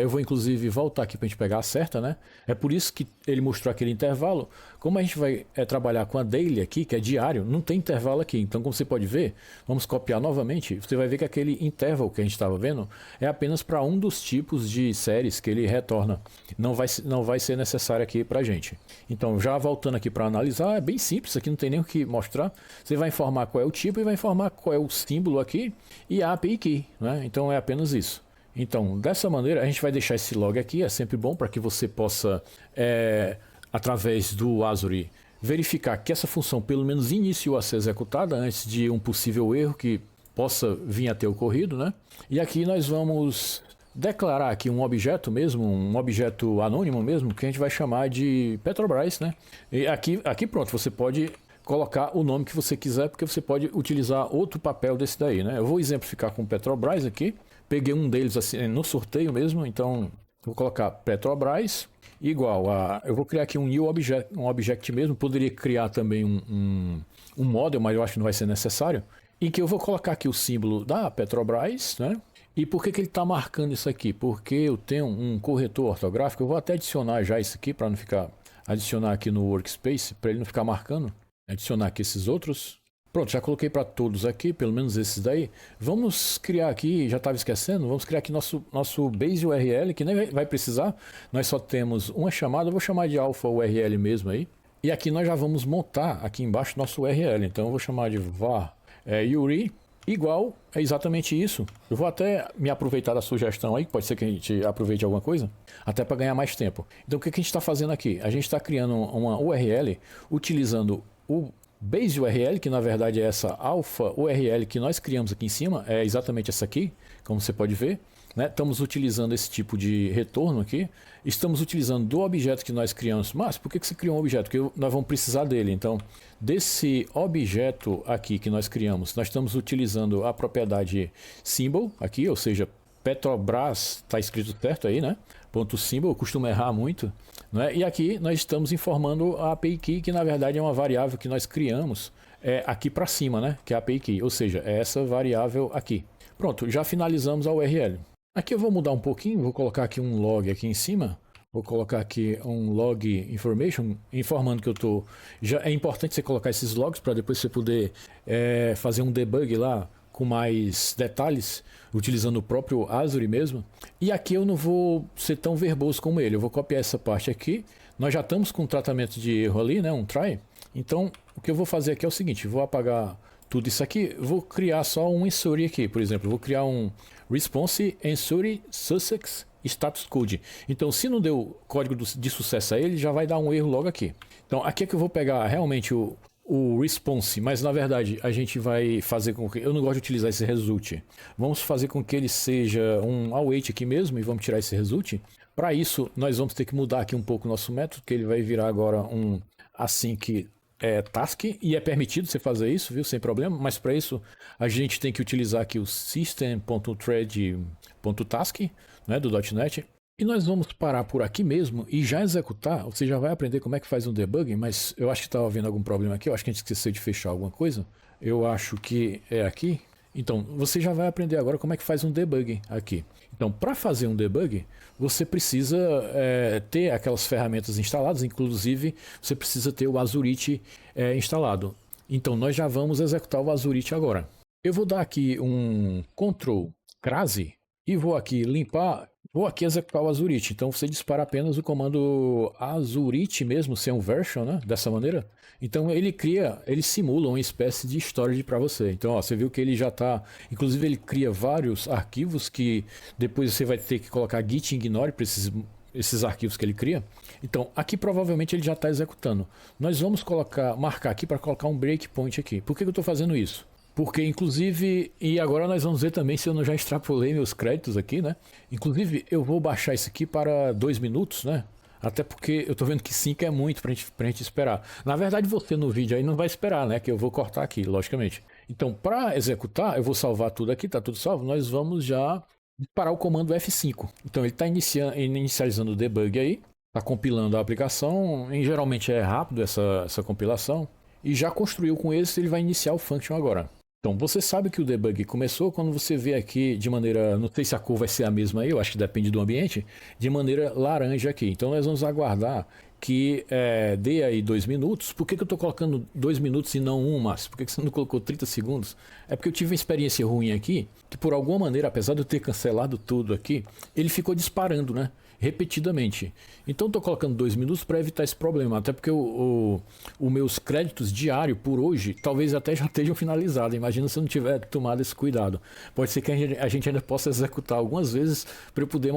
Eu vou inclusive voltar aqui para a gente pegar a certa, né? É por isso que ele mostrou aquele intervalo. Como a gente vai trabalhar com a daily aqui, que é diário, não tem intervalo aqui. Então, como você pode ver, vamos copiar novamente. Você vai ver que aquele intervalo que a gente estava vendo é apenas para um dos tipos de séries que ele retorna. Não vai ser necessário aqui para a gente. Então, já voltando aqui para analisar, é bem simples, aqui não tem nem o que mostrar. Você vai informar qual é o tipo e vai informar qual é o símbolo aqui e a API key, né? Então, é apenas isso. Então, dessa maneira, a gente vai deixar esse log aqui, é sempre bom para que você possa, através do Azure, verificar que essa função pelo menos iniciou a ser executada antes de um possível erro que possa vir a ter ocorrido, né? E aqui nós vamos declarar aqui um objeto mesmo, um objeto anônimo mesmo, que a gente vai chamar de Petrobras, né? E aqui pronto, você pode colocar o nome que você quiser, porque você pode utilizar outro papel desse daí, né? Eu vou exemplificar com Petrobras aqui. Peguei um deles assim no sorteio mesmo, então vou colocar Petrobras igual a... Eu vou criar aqui um new object, um object mesmo, poderia criar também um model, mas eu acho que não vai ser necessário, em que eu vou colocar aqui o símbolo da Petrobras, né? E por que ele está marcando isso aqui? Porque eu tenho um corretor ortográfico, eu vou até adicionar já isso aqui para não ficar... Adicionar aqui no workspace, para ele não ficar marcando. Adicionar aqui esses outros... Pronto, já coloquei para todos aqui, pelo menos esses daí. Vamos criar aqui, já estava esquecendo, vamos criar aqui nosso base URL, que nem vai precisar. Nós só temos uma chamada, eu vou chamar de alpha URL mesmo aí. E aqui nós já vamos montar aqui embaixo nosso URL. Então eu vou chamar de var Yuri. igual é exatamente isso. Eu vou até me aproveitar da sugestão aí, pode ser que a gente aproveite alguma coisa, até para ganhar mais tempo. Então o que a gente está fazendo aqui? A gente está criando uma URL utilizando o base URL, que na verdade é essa alpha URL que nós criamos aqui em cima, é exatamente essa aqui, como você pode ver. Né? Estamos utilizando esse tipo de retorno aqui. Estamos utilizando do objeto que nós criamos. Mas por que você criou um objeto? Porque nós vamos precisar dele. Então, desse objeto aqui que nós criamos, nós estamos utilizando a propriedade symbol aqui, ou seja, Petrobras, está escrito certo aí, né? Ponto symbol, eu costumo errar muito. Né? E aqui nós estamos informando a API key, que na verdade é uma variável que nós criamos aqui para cima, né? Que é a API key, ou seja, é essa variável aqui. Pronto, já finalizamos a URL. Aqui eu vou mudar um pouquinho, vou colocar aqui um log aqui em cima. Vou colocar aqui um log information, informando que eu estou... Já é importante você colocar esses logs para depois você poder fazer um debug lá com mais detalhes, utilizando o próprio Azure mesmo. E aqui eu não vou ser tão verboso como ele, eu vou copiar essa parte aqui. Nós já estamos com um tratamento de erro ali, né, um try. Então, o que eu vou fazer aqui é o seguinte, vou apagar tudo isso aqui, vou criar só um ensure aqui, por exemplo, vou criar um response ensure Sussex status code. Então, se não deu código de sucesso a ele, já vai dar um erro logo aqui. Então, aqui é que eu vou pegar realmente o response, mas na verdade a gente vai fazer com que... Eu não gosto de utilizar esse result. Vamos fazer com que ele seja um await aqui mesmo e vamos tirar esse result. Para isso, nós vamos ter que mudar aqui um pouco o nosso método, que ele vai virar agora um async task, e é permitido você fazer isso, viu, sem problema, mas para isso a gente tem que utilizar aqui o system.thread.task, né, do .NET, e nós vamos parar por aqui mesmo e já executar. Você já vai aprender como é que faz um debug, mas eu acho que estava havendo algum problema aqui, eu acho que a gente esqueceu de fechar alguma coisa, eu acho que é aqui. Então, você já vai aprender agora como é que faz um debug aqui. Então, para fazer um debug, você precisa ter aquelas ferramentas instaladas, inclusive você precisa ter o Azurite instalado. Então, nós já vamos executar o Azurite agora. Eu vou dar aqui um Ctrl crase e vou aqui limpar, vou aqui executar o Azurite. Então, você dispara apenas o comando Azurite mesmo, sem um version, né? Dessa maneira. Então ele simula uma espécie de storage para você. Então ó, você viu que ele já está, inclusive ele cria vários arquivos que depois você vai ter que colocar git ignore para esses arquivos que ele cria. Então aqui provavelmente ele já está executando. Nós vamos marcar aqui para colocar um breakpoint aqui. Por que eu estou fazendo isso? Porque inclusive, e agora nós vamos ver também se eu não já extrapolei meus créditos aqui, né? Inclusive eu vou baixar isso aqui para 2 minutos, né? Até porque eu tô vendo que 5 é muito pra gente esperar. Na verdade, você no vídeo aí não vai esperar, né? Que eu vou cortar aqui, logicamente. Então, para executar, eu vou salvar tudo aqui, tá tudo salvo. Nós vamos já parar o comando F5. Então, ele está inicializando o debug aí, está compilando a aplicação. E, geralmente é rápido essa compilação. E já construiu com esse, ele vai iniciar o function agora. Então, você sabe que o debug começou quando você vê aqui de maneira, não sei se a cor vai ser a mesma aí, eu acho que depende do ambiente, de maneira laranja aqui. Então, nós vamos aguardar que dê aí 2 minutos. Por que eu estou colocando 2 minutos e não 1, Márcio? Por que você não colocou 30 segundos? É porque eu tive uma experiência ruim aqui, que por alguma maneira, apesar de eu ter cancelado tudo aqui, ele ficou disparando, né? Repetidamente. Então estou colocando 2 minutos para evitar esse problema, até porque os meus créditos diários por hoje talvez até já estejam finalizados. Imagina se eu não tiver tomado esse cuidado. Pode ser que a gente ainda possa executar algumas vezes para eu poder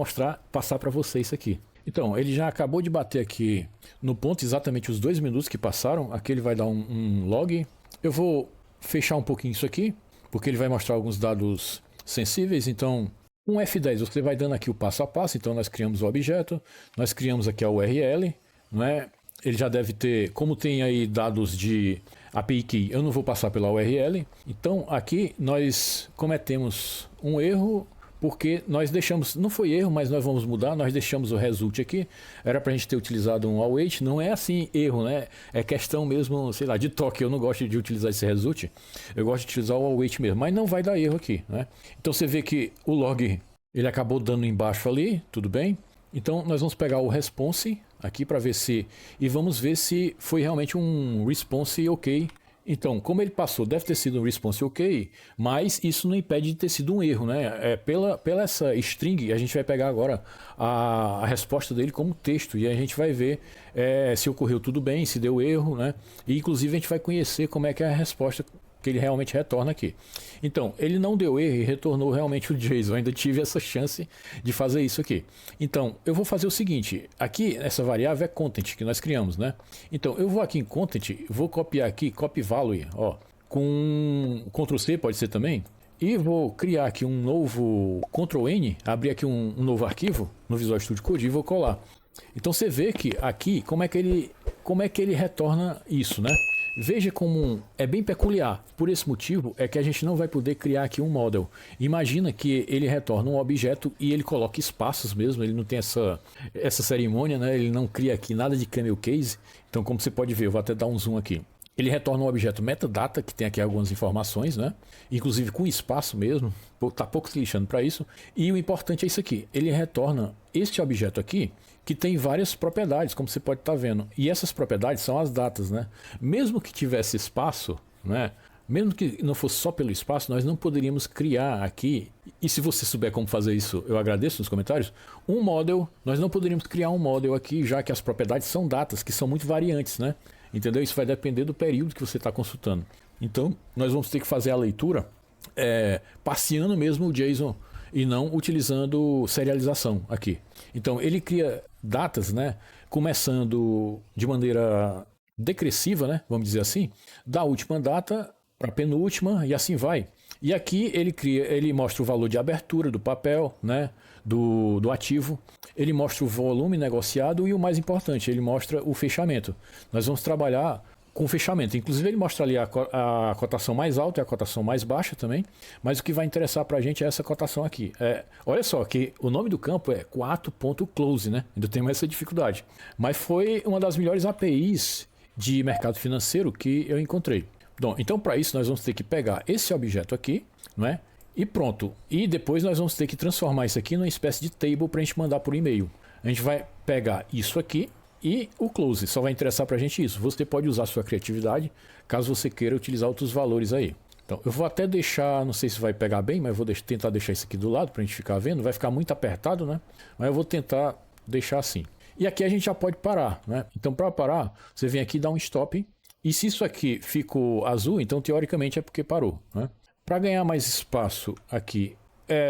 passar para vocês isso aqui. Então, ele já acabou de bater aqui no ponto exatamente os 2 minutos que passaram. Aqui ele vai dar um log. Eu vou fechar um pouquinho isso aqui, porque ele vai mostrar alguns dados sensíveis. Então, um F10, você vai dando aqui o passo a passo. Então, nós criamos o objeto, nós criamos aqui a URL, não é? Ele já deve ter, como tem aí dados de API Key, eu não vou passar pela URL. Então, aqui nós cometemos um erro, porque nós deixamos, não foi erro, mas nós vamos mudar, nós deixamos o result aqui, era para a gente ter utilizado um await, não é assim erro, né? É questão mesmo, sei lá, de toque, eu não gosto de utilizar esse result, eu gosto de utilizar o await mesmo, mas não vai dar erro aqui, né? Então você vê que o log, ele acabou dando embaixo ali, tudo bem? Então nós vamos pegar o response aqui para ver se, e vamos ver se foi realmente um response ok. Então, como ele passou, deve ter sido um response ok, mas isso não impede de ter sido um erro, né? Pela essa string, a gente vai pegar agora a resposta dele como texto e a gente vai ver se ocorreu tudo bem, se deu erro, né? E inclusive a gente vai conhecer como é que é a resposta que ele realmente retorna aqui. Então, ele não deu erro e retornou realmente o JSON. Eu ainda tive essa chance de fazer isso aqui. Então, eu vou fazer o seguinte. Aqui, essa variável é content que nós criamos, né? Então, eu vou aqui em content, vou copiar aqui, copy value, ó, com Ctrl C pode ser também. E vou criar aqui um novo Ctrl N, abrir aqui um novo arquivo no Visual Studio Code e vou colar. Então você vê que aqui, como é que ele retorna isso, né? Veja como é bem peculiar. Por esse motivo é que a gente não vai poder criar aqui um model. Imagina que ele retorna um objeto e ele coloca espaços mesmo, ele não tem essa cerimônia, né? Ele não cria aqui nada de camel case. Então como você pode ver, eu vou até dar um zoom aqui. Ele retorna um objeto metadata, que tem aqui algumas informações, né? Inclusive com espaço mesmo, tá pouco se lixando para isso. E o importante é isso aqui, ele retorna este objeto aqui, que tem várias propriedades, como você pode estar vendo. E essas propriedades são as datas, né? Mesmo que tivesse espaço, né? Mesmo que não fosse só pelo espaço, nós não poderíamos criar aqui, e se você souber como fazer isso, eu agradeço nos comentários, um model, nós não poderíamos criar um model aqui, já que as propriedades são datas, que são muito variantes, né? Entendeu? Isso vai depender do período que você está consultando. Então, nós vamos ter que fazer a leitura passeando mesmo o JSON e não utilizando serialização aqui. Então, ele cria datas, né? Começando de maneira decressiva, né? Vamos dizer assim, da última data para a penúltima e assim vai. E aqui ele mostra o valor de abertura do papel, né? Do ativo, ele mostra o volume negociado e o mais importante, ele mostra o fechamento. Nós vamos trabalhar com o fechamento, inclusive ele mostra ali a cotação mais alta e a cotação mais baixa também, mas o que vai interessar para a gente é essa cotação aqui. Olha só que o nome do campo é 4.close, né? Ainda tem essa dificuldade, mas foi uma das melhores APIs de mercado financeiro que eu encontrei. Bom, então para isso nós vamos ter que pegar esse objeto aqui, não é? E pronto. E depois nós vamos ter que transformar isso aqui numa espécie de table para a gente mandar por e-mail. A gente vai pegar isso aqui e o close. Só vai interessar para a gente isso. Você pode usar a sua criatividade caso você queira utilizar outros valores aí. Então eu vou até deixar, não sei se vai pegar bem, mas eu vou tentar deixar isso aqui do lado para a gente ficar vendo. Vai ficar muito apertado, né? Mas eu vou tentar deixar assim. E aqui a gente já pode parar, né? Então para parar, você vem aqui e dá um stop. E se isso aqui ficou azul, então teoricamente é porque parou, né? Para ganhar mais espaço aqui,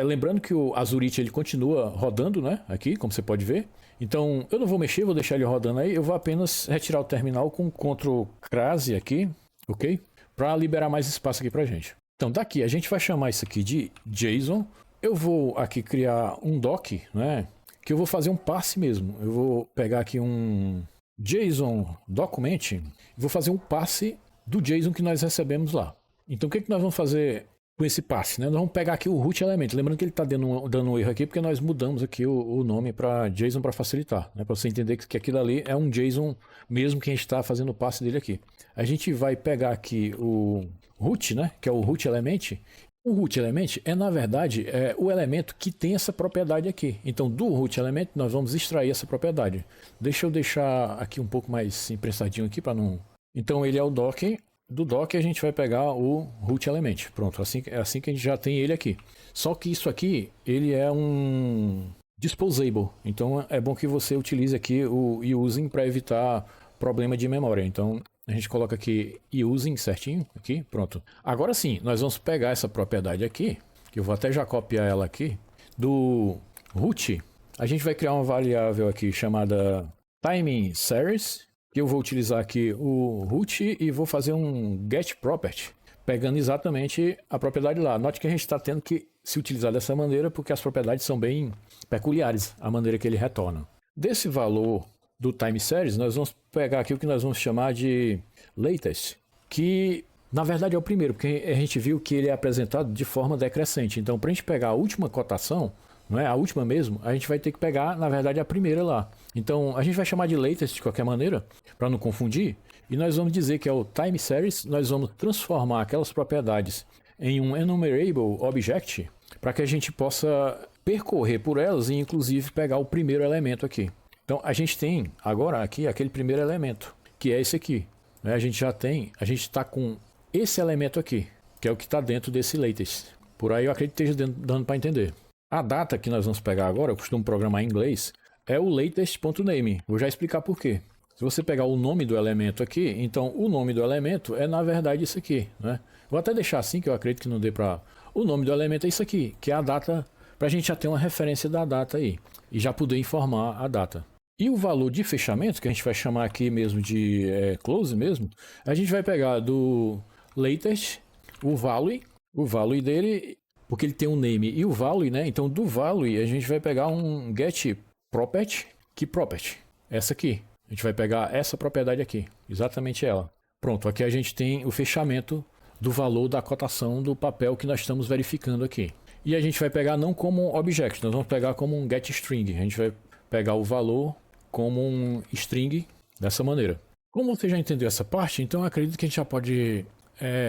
lembrando que o Azurite ele continua rodando, né? Aqui, como você pode ver. Então eu não vou mexer, vou deixar ele rodando aí. Eu vou apenas retirar o terminal com Ctrl Crase aqui, ok? Para liberar mais espaço aqui para gente. Então daqui a gente vai chamar isso aqui de JSON. Eu vou aqui criar um doc, né? Que eu vou fazer um passe mesmo. Eu vou pegar aqui um JSON document e vou fazer um passe do JSON que nós recebemos lá. Então o que nós vamos fazer com esse passe, né? Nós vamos pegar aqui o root element. Lembrando que ele está dando um erro aqui porque nós mudamos aqui o nome para JSON para facilitar, né? Para você entender que aquilo ali é um JSON mesmo que a gente está fazendo o passe dele aqui. A gente vai pegar aqui o root, né? Que é o root element. O root element é, na verdade, o elemento que tem essa propriedade aqui. Então, do root element, nós vamos extrair essa propriedade. Deixa eu deixar aqui um pouco mais impressadinho aqui para não... Então, ele é o doc. Do doc a gente vai pegar o root element. Pronto, é assim que a gente já tem ele aqui. Só que isso aqui, ele é um disposable. Então é bom que você utilize aqui o using para evitar problema de memória. Então a gente coloca aqui using certinho, aqui, pronto. Agora sim, nós vamos pegar essa propriedade aqui, que eu vou até já copiar ela aqui, do root. A gente vai criar uma variável aqui chamada timing series, que eu vou utilizar aqui o root e vou fazer um get property, pegando exatamente a propriedade lá. Note que a gente está tendo que se utilizar dessa maneira porque as propriedades são bem peculiares, a maneira que ele retorna. Desse valor do time series, nós vamos pegar aqui o que nós vamos chamar de latest, que na verdade é o primeiro, porque a gente viu que ele é apresentado de forma decrescente. Então, para a gente pegar a última cotação, não é a última mesmo, a gente vai ter que pegar, na verdade, a primeira lá. Então, a gente vai chamar de latest de qualquer maneira, para não confundir, e nós vamos dizer que é o time series, nós vamos transformar aquelas propriedades em um enumerable object, para que a gente possa percorrer por elas e, inclusive, pegar o primeiro elemento aqui. Então, a gente tem agora aqui aquele primeiro elemento, que é esse aqui. Né? A gente está com esse elemento aqui, que é o que está dentro desse latest. Por aí eu acredito que esteja dando para entender. A data que nós vamos pegar agora, eu costumo programar em inglês, é o latest.name. Vou já explicar por quê. Se você pegar o nome do elemento aqui, então o nome do elemento é na verdade isso aqui, né? Vou até deixar assim, que eu acredito que não dê para... O nome do elemento é isso aqui, que é a data, para a gente já ter uma referência da data aí, e já poder informar a data. E o valor de fechamento, que a gente vai chamar aqui mesmo de close mesmo, a gente vai pegar do latest, o value dele, porque ele tem um name e o value, né? Então do value a gente vai pegar um get property, que property, essa aqui. A gente vai pegar essa propriedade aqui, exatamente ela. Pronto, aqui a gente tem o fechamento do valor da cotação do papel que nós estamos verificando aqui. E a gente vai pegar não como object, nós vamos pegar como um getString. A gente vai pegar o valor como um string dessa maneira. Como você já entendeu essa parte, então eu acredito que a gente já pode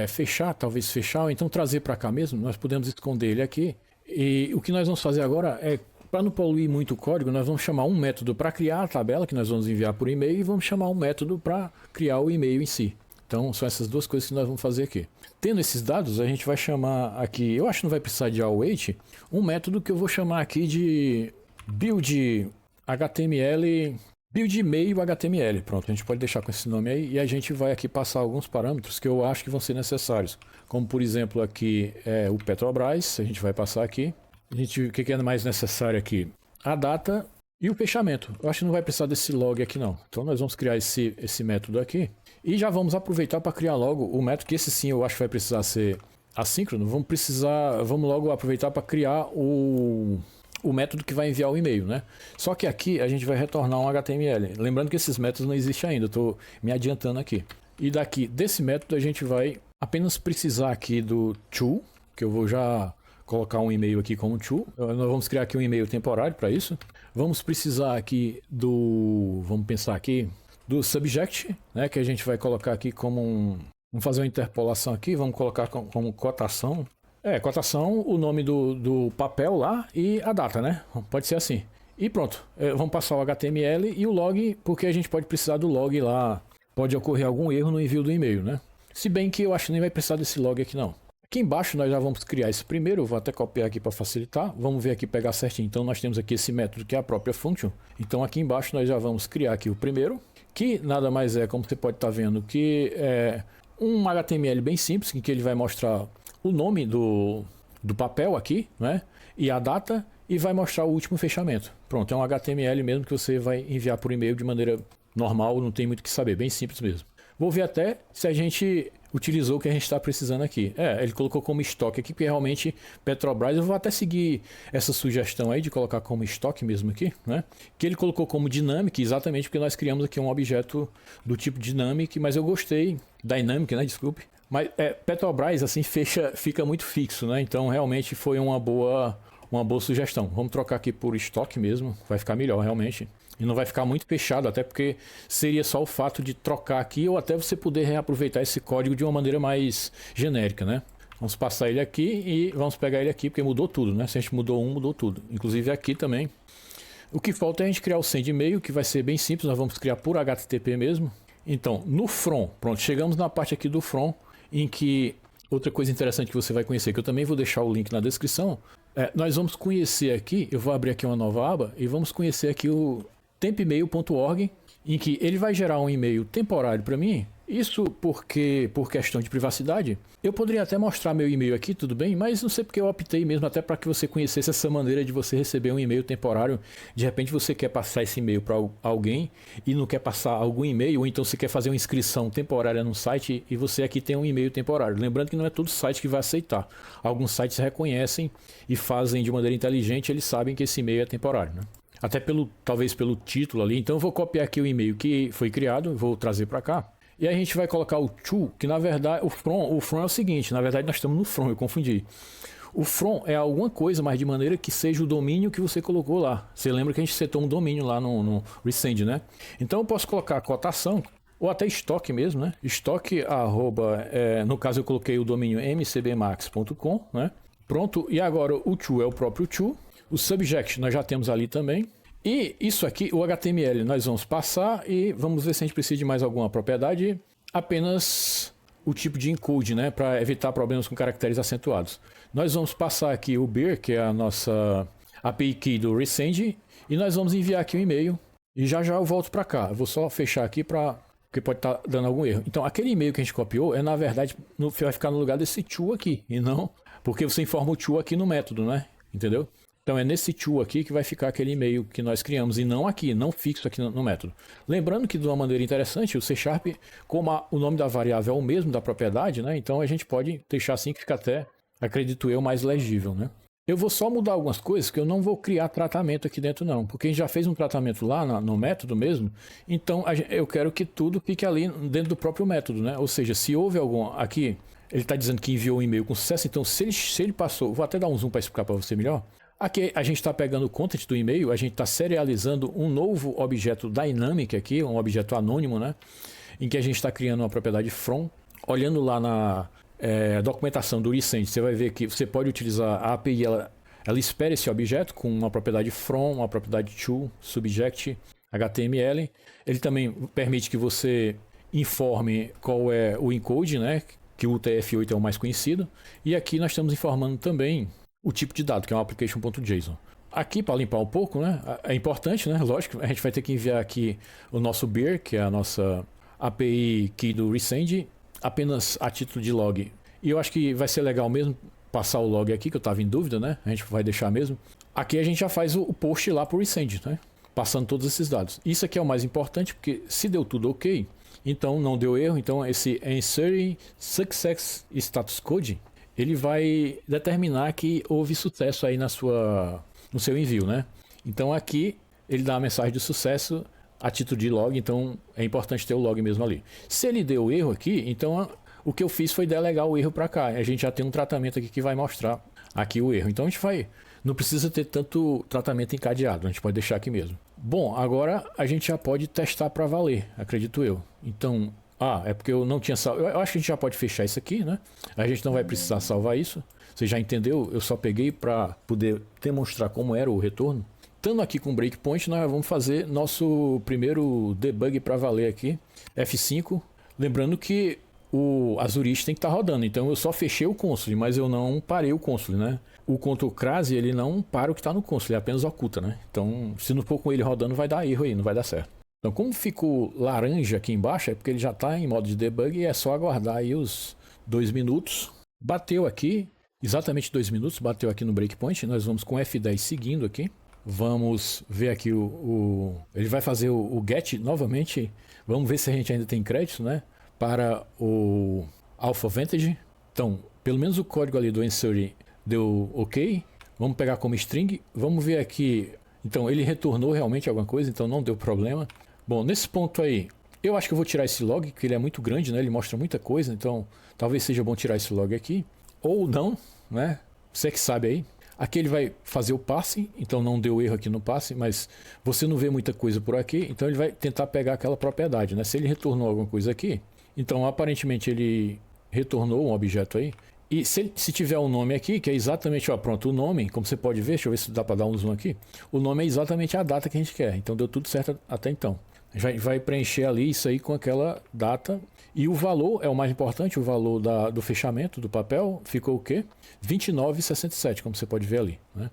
fechar, talvez fechar, ou então trazer para cá mesmo. Nós podemos esconder ele aqui. E o que nós vamos fazer agora é, para não poluir muito o código, nós vamos chamar um método para criar a tabela que nós vamos enviar por e-mail e vamos chamar um método para criar o e-mail em si. Então são essas duas coisas que nós vamos fazer aqui. Tendo esses dados, a gente vai chamar aqui, eu acho que não vai precisar de await, um método que eu vou chamar aqui de build HTML, build e-mail HTML. Pronto, a gente pode deixar com esse nome aí e a gente vai aqui passar alguns parâmetros que eu acho que vão ser necessários. Como por exemplo aqui é o Petrobras, a gente vai passar aqui. O que é mais necessário aqui? A data e o fechamento. Eu acho que não vai precisar desse log aqui não. Então nós vamos criar esse método aqui. E já vamos aproveitar para criar logo o método, que esse sim eu acho que vai precisar ser assíncrono. Vamos logo aproveitar para criar o método que vai enviar o e-mail, né? Só que aqui a gente vai retornar um HTML. Lembrando que esses métodos não existem ainda, eu estou me adiantando aqui. E daqui desse método a gente vai apenas precisar aqui do to, que eu vou já colocar um e-mail aqui como to. Nós vamos criar aqui um e-mail temporário para isso. Vamos precisar aqui vamos pensar aqui, do subject, né, que a gente vai colocar aqui como vamos fazer uma interpolação aqui, vamos colocar como cotação. Cotação, o nome do papel lá e a data, né? Pode ser assim. E pronto, vamos passar o HTML e o log, porque a gente pode precisar do log lá. Pode ocorrer algum erro no envio do e-mail, né? Se bem que eu acho que nem vai precisar desse log aqui não. Aqui embaixo nós já vamos criar esse primeiro, eu vou até copiar aqui para facilitar. Vamos ver aqui, pegar certinho. Então nós temos aqui esse método que é a própria function. Então aqui embaixo nós já vamos criar aqui o primeiro, que nada mais é, como você pode estar vendo, que é um HTML bem simples, em que ele vai mostrar o nome do papel aqui, né? E a data, e vai mostrar o último fechamento. Pronto, é um HTML mesmo que você vai enviar por e-mail de maneira normal, não tem muito o que saber, bem simples mesmo. Vou ver até se a gente utilizou o que a gente está precisando aqui. Ele colocou como estoque aqui, porque realmente Petrobras, eu vou até seguir essa sugestão aí de colocar como estoque mesmo aqui, né? Que ele colocou como dynamic, exatamente porque nós criamos aqui um objeto do tipo dynamic, mas eu gostei, dynamic, né? Desculpe. Mas Petrobras assim fica muito fixo, né? Então realmente foi uma boa sugestão. Vamos trocar aqui por estoque mesmo, vai ficar melhor realmente. E não vai ficar muito fechado, até porque seria só o fato de trocar aqui ou até você poder reaproveitar esse código de uma maneira mais genérica, né? Vamos passar ele aqui e vamos pegar ele aqui, porque mudou tudo, né? Se a gente mudou mudou tudo. Inclusive aqui também. O que falta é a gente criar o send e-mail, que vai ser bem simples, nós vamos criar por HTTP mesmo. Então, no from, pronto, chegamos na parte aqui do from, em que outra coisa interessante que você vai conhecer, que eu também vou deixar o link na descrição, nós vamos conhecer aqui, eu vou abrir aqui uma nova aba, e vamos conhecer aqui o tempemail.org, em que ele vai gerar um e-mail temporário para mim. Isso porque, por questão de privacidade, eu poderia até mostrar meu e-mail aqui, tudo bem, mas não sei porque eu optei mesmo até para que você conhecesse essa maneira de você receber um e-mail temporário. De repente você quer passar esse e-mail para alguém e não quer passar algum e-mail, ou então você quer fazer uma inscrição temporária no site e você aqui tem um e-mail temporário. Lembrando que não é todo site que vai aceitar. Alguns sites reconhecem e fazem de maneira inteligente, eles sabem que esse e-mail é temporário, né? Até talvez pelo título ali. Então eu vou copiar aqui o e-mail que foi criado, vou trazer para cá. E aí a gente vai colocar o to, que na verdade o from é o seguinte, na verdade nós estamos no from, eu confundi. O from é alguma coisa, mas de maneira que seja o domínio que você colocou lá. Você lembra que a gente setou um domínio lá no resend, né? Então eu posso colocar a cotação, ou até estoque mesmo, né? Estoque, no caso eu coloquei o domínio mcbmax.com, né? Pronto, e agora o to é o próprio to. O subject nós já temos ali também. E isso aqui, o HTML, nós vamos passar e vamos ver se a gente precisa de mais alguma propriedade. Apenas o tipo de encode, né? Para evitar problemas com caracteres acentuados. Nós vamos passar aqui o beer, que é a nossa API key do resend. E nós vamos enviar aqui um e-mail. E já eu volto para cá. Eu vou só fechar aqui para porque pode estar dando algum erro. Então, aquele e-mail que a gente copiou na verdade, vai ficar no lugar desse to aqui, e não porque você informa o to aqui no método, né? Entendeu? Então, é nesse to aqui que vai ficar aquele e-mail que nós criamos, e não aqui, não fixo aqui no método. Lembrando que, de uma maneira interessante, o C#, como o nome da variável é o mesmo da propriedade, né? Então, a gente pode deixar assim que fica até, acredito eu, mais legível, né? Eu vou só mudar algumas coisas, que eu não vou criar tratamento aqui dentro não, porque a gente já fez um tratamento lá no método mesmo, então eu quero que tudo fique ali dentro do próprio método, né? Ou seja, se houve algum... Aqui, ele está dizendo que enviou um e-mail com sucesso, então se ele passou... Vou até dar um zoom para explicar para você melhor. Aqui a gente está pegando o content do e-mail, a gente está serializando um novo objeto dynamic aqui, um objeto anônimo, né? Em que a gente está criando uma propriedade from, olhando lá na... documentação do resend, você vai ver que você pode utilizar a API, ela espera esse objeto com uma propriedade from, uma propriedade to, subject, HTML. Ele também permite que você informe qual é o encode, né? Que o UTF-8 é o mais conhecido. E aqui nós estamos informando também o tipo de dado, que é um application.json. Aqui, para limpar um pouco, né? É importante, né? Lógico, a gente vai ter que enviar aqui o nosso beer, que é a nossa API key do resend, apenas a título de log. E eu acho que vai ser legal mesmo passar o log aqui, que eu estava em dúvida, né? A gente vai deixar mesmo. Aqui a gente já faz o post lá para o resend, né? Passando todos esses dados. Isso aqui é o mais importante, porque se deu tudo ok, então não deu erro, então esse insert success status code, ele vai determinar que houve sucesso aí no seu envio, né? Então aqui ele dá a mensagem de sucesso a título de log, então é importante ter o log mesmo ali. Se ele deu erro aqui, então o que eu fiz foi delegar o erro para cá. A gente já tem um tratamento aqui que vai mostrar aqui o erro. Então a gente não precisa ter tanto tratamento encadeado, a gente pode deixar aqui mesmo. Bom, agora a gente já pode testar para valer, acredito eu. Então, é porque eu não tinha salvo. Eu acho que a gente já pode fechar isso aqui, né? A gente não vai precisar salvar isso. Você já entendeu? Eu só peguei para poder demonstrar como era o retorno. Estando aqui com o breakpoint, nós vamos fazer nosso primeiro debug para valer aqui, F5. Lembrando que o Azurist tem que estar rodando, então eu só fechei o console, mas eu não parei o console, né? O Ctrl Crase, ele não para o que está no console, ele apenas oculta, né? Então, se não for com ele rodando, vai dar erro aí, não vai dar certo. Então, como ficou laranja aqui embaixo, é porque ele já está em modo de debug e é só aguardar aí os 2 minutos. Bateu aqui, exatamente 2 minutos, bateu aqui no breakpoint, nós vamos com F10 seguindo aqui. Vamos ver aqui ele vai fazer o get novamente. Vamos ver se a gente ainda tem crédito, né? Para o Alpha Vantage. Então, pelo menos o código ali do insert deu ok. Vamos pegar como string. Vamos ver aqui. Então, ele retornou realmente alguma coisa, então não deu problema. Bom, nesse ponto aí, eu acho que eu vou tirar esse log, que ele é muito grande, né? Ele mostra muita coisa, então talvez seja bom tirar esse log aqui. Ou não, né? Você que sabe aí. Aqui ele vai fazer o passe, então não deu erro aqui no passe, mas você não vê muita coisa por aqui, então ele vai tentar pegar aquela propriedade, né? Se ele retornou alguma coisa aqui, então aparentemente ele retornou um objeto aí. E se tiver um nome aqui, que é exatamente, pronto, o nome, como você pode ver, deixa eu ver se dá para dar um zoom aqui, o nome é exatamente a data que a gente quer, então deu tudo certo até então. Vai preencher ali isso aí com aquela data. E o valor é o mais importante, o valor do fechamento do papel ficou o quê? 29,67, como você pode ver ali, né?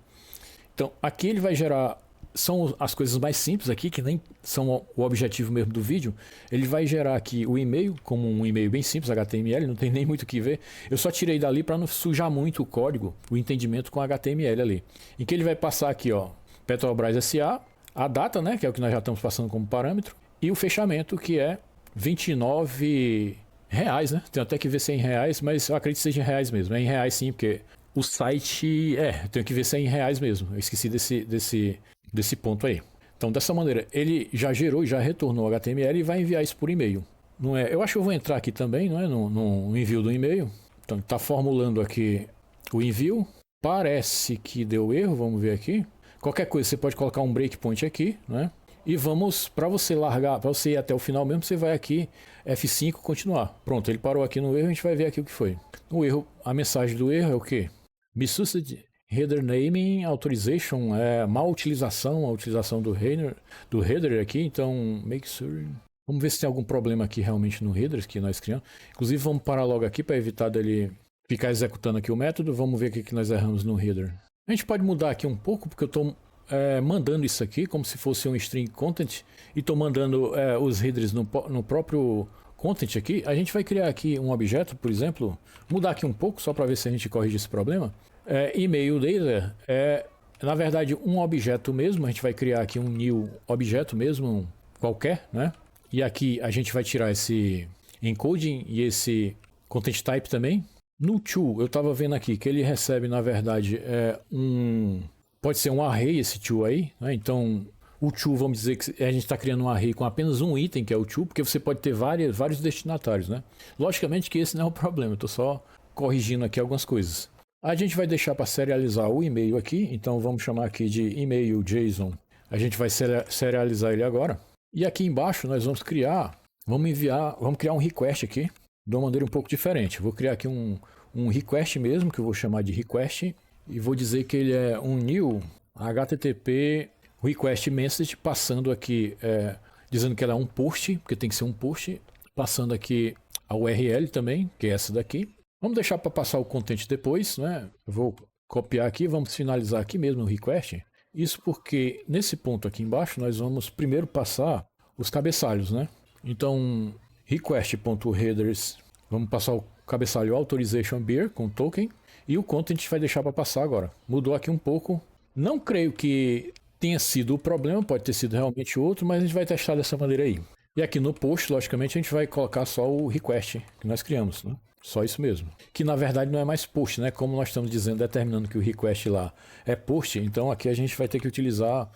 Então aqui ele vai gerar, são as coisas mais simples aqui, que nem são o objetivo mesmo do vídeo. Ele vai gerar aqui o e-mail, como um e-mail bem simples, HTML, não tem nem muito o que ver. Eu só tirei dali para não sujar muito o código, o entendimento com HTML ali. Em que ele vai passar aqui, Petrobras SA, a data, né, que é o que nós já estamos passando como parâmetro, e o fechamento, que é R$29, né? Tem até que ver se é em reais, mas eu acredito que seja em reais mesmo. É em reais sim, porque o site... tenho que ver se é em reais mesmo. Eu esqueci desse ponto aí. Então, dessa maneira, ele já gerou e já retornou o HTML e vai enviar isso por e-mail. Não é? Eu acho que eu vou entrar aqui também, não é? No envio do e-mail. Então, está formulando aqui o envio. Parece que deu erro, vamos ver aqui. Qualquer coisa, você pode colocar um breakpoint aqui, né? E vamos, para você largar, para você ir até o final mesmo, você vai aqui, F5, continuar. Pronto, ele parou aqui no erro, a gente vai ver aqui o que foi. No erro, a mensagem do erro é o quê? Misused header naming authorization, má utilização, a utilização do header aqui, então make sure... Vamos ver se tem algum problema aqui realmente no header que nós criamos. Inclusive, vamos parar logo aqui para evitar dele ficar executando aqui o método. Vamos ver o que nós erramos no header. A gente pode mudar aqui um pouco, porque eu estou mandando isso aqui como se fosse um string content e estou mandando os headers no próprio content aqui, a gente vai criar aqui um objeto, por exemplo, mudar aqui um pouco só para ver se a gente corrige esse problema. Email data na verdade um objeto mesmo, a gente vai criar aqui um new objeto mesmo, qualquer, né? E aqui a gente vai tirar esse encoding e esse content type também. No to, eu estava vendo aqui que ele recebe, na verdade, pode ser um array esse to aí, né? Então, o to, vamos dizer que a gente está criando um array com apenas um item, que é o to, porque você pode ter vários destinatários, né? Logicamente que esse não é o problema, eu estou só corrigindo aqui algumas coisas. A gente vai deixar para serializar o e-mail aqui, então vamos chamar aqui de e-mail JSON. A gente vai serializar ele agora. E aqui embaixo nós vamos criar um request aqui, de uma maneira um pouco diferente. Vou criar aqui um request mesmo, que eu vou chamar de request, e vou dizer que ele é um new HTTP request message, passando aqui, dizendo que ela é um post, porque tem que ser um post, passando aqui a URL também, que é essa daqui. Vamos deixar para passar o content depois, né? Eu vou copiar aqui, vamos finalizar aqui mesmo o request. Isso porque nesse ponto aqui embaixo nós vamos primeiro passar os cabeçalhos, né? Então, request.headers, vamos passar o cabeçalho authorization beer com token e o content vai deixar para passar agora. Mudou aqui um pouco. Não creio que tenha sido o problema, pode ter sido realmente outro, mas a gente vai testar dessa maneira aí. E aqui no post, logicamente, a gente vai colocar só o request que nós criamos, né? Só isso mesmo. Que na verdade não é mais post, né? Como nós estamos dizendo, determinando que o request lá é post, então aqui a gente vai ter que utilizar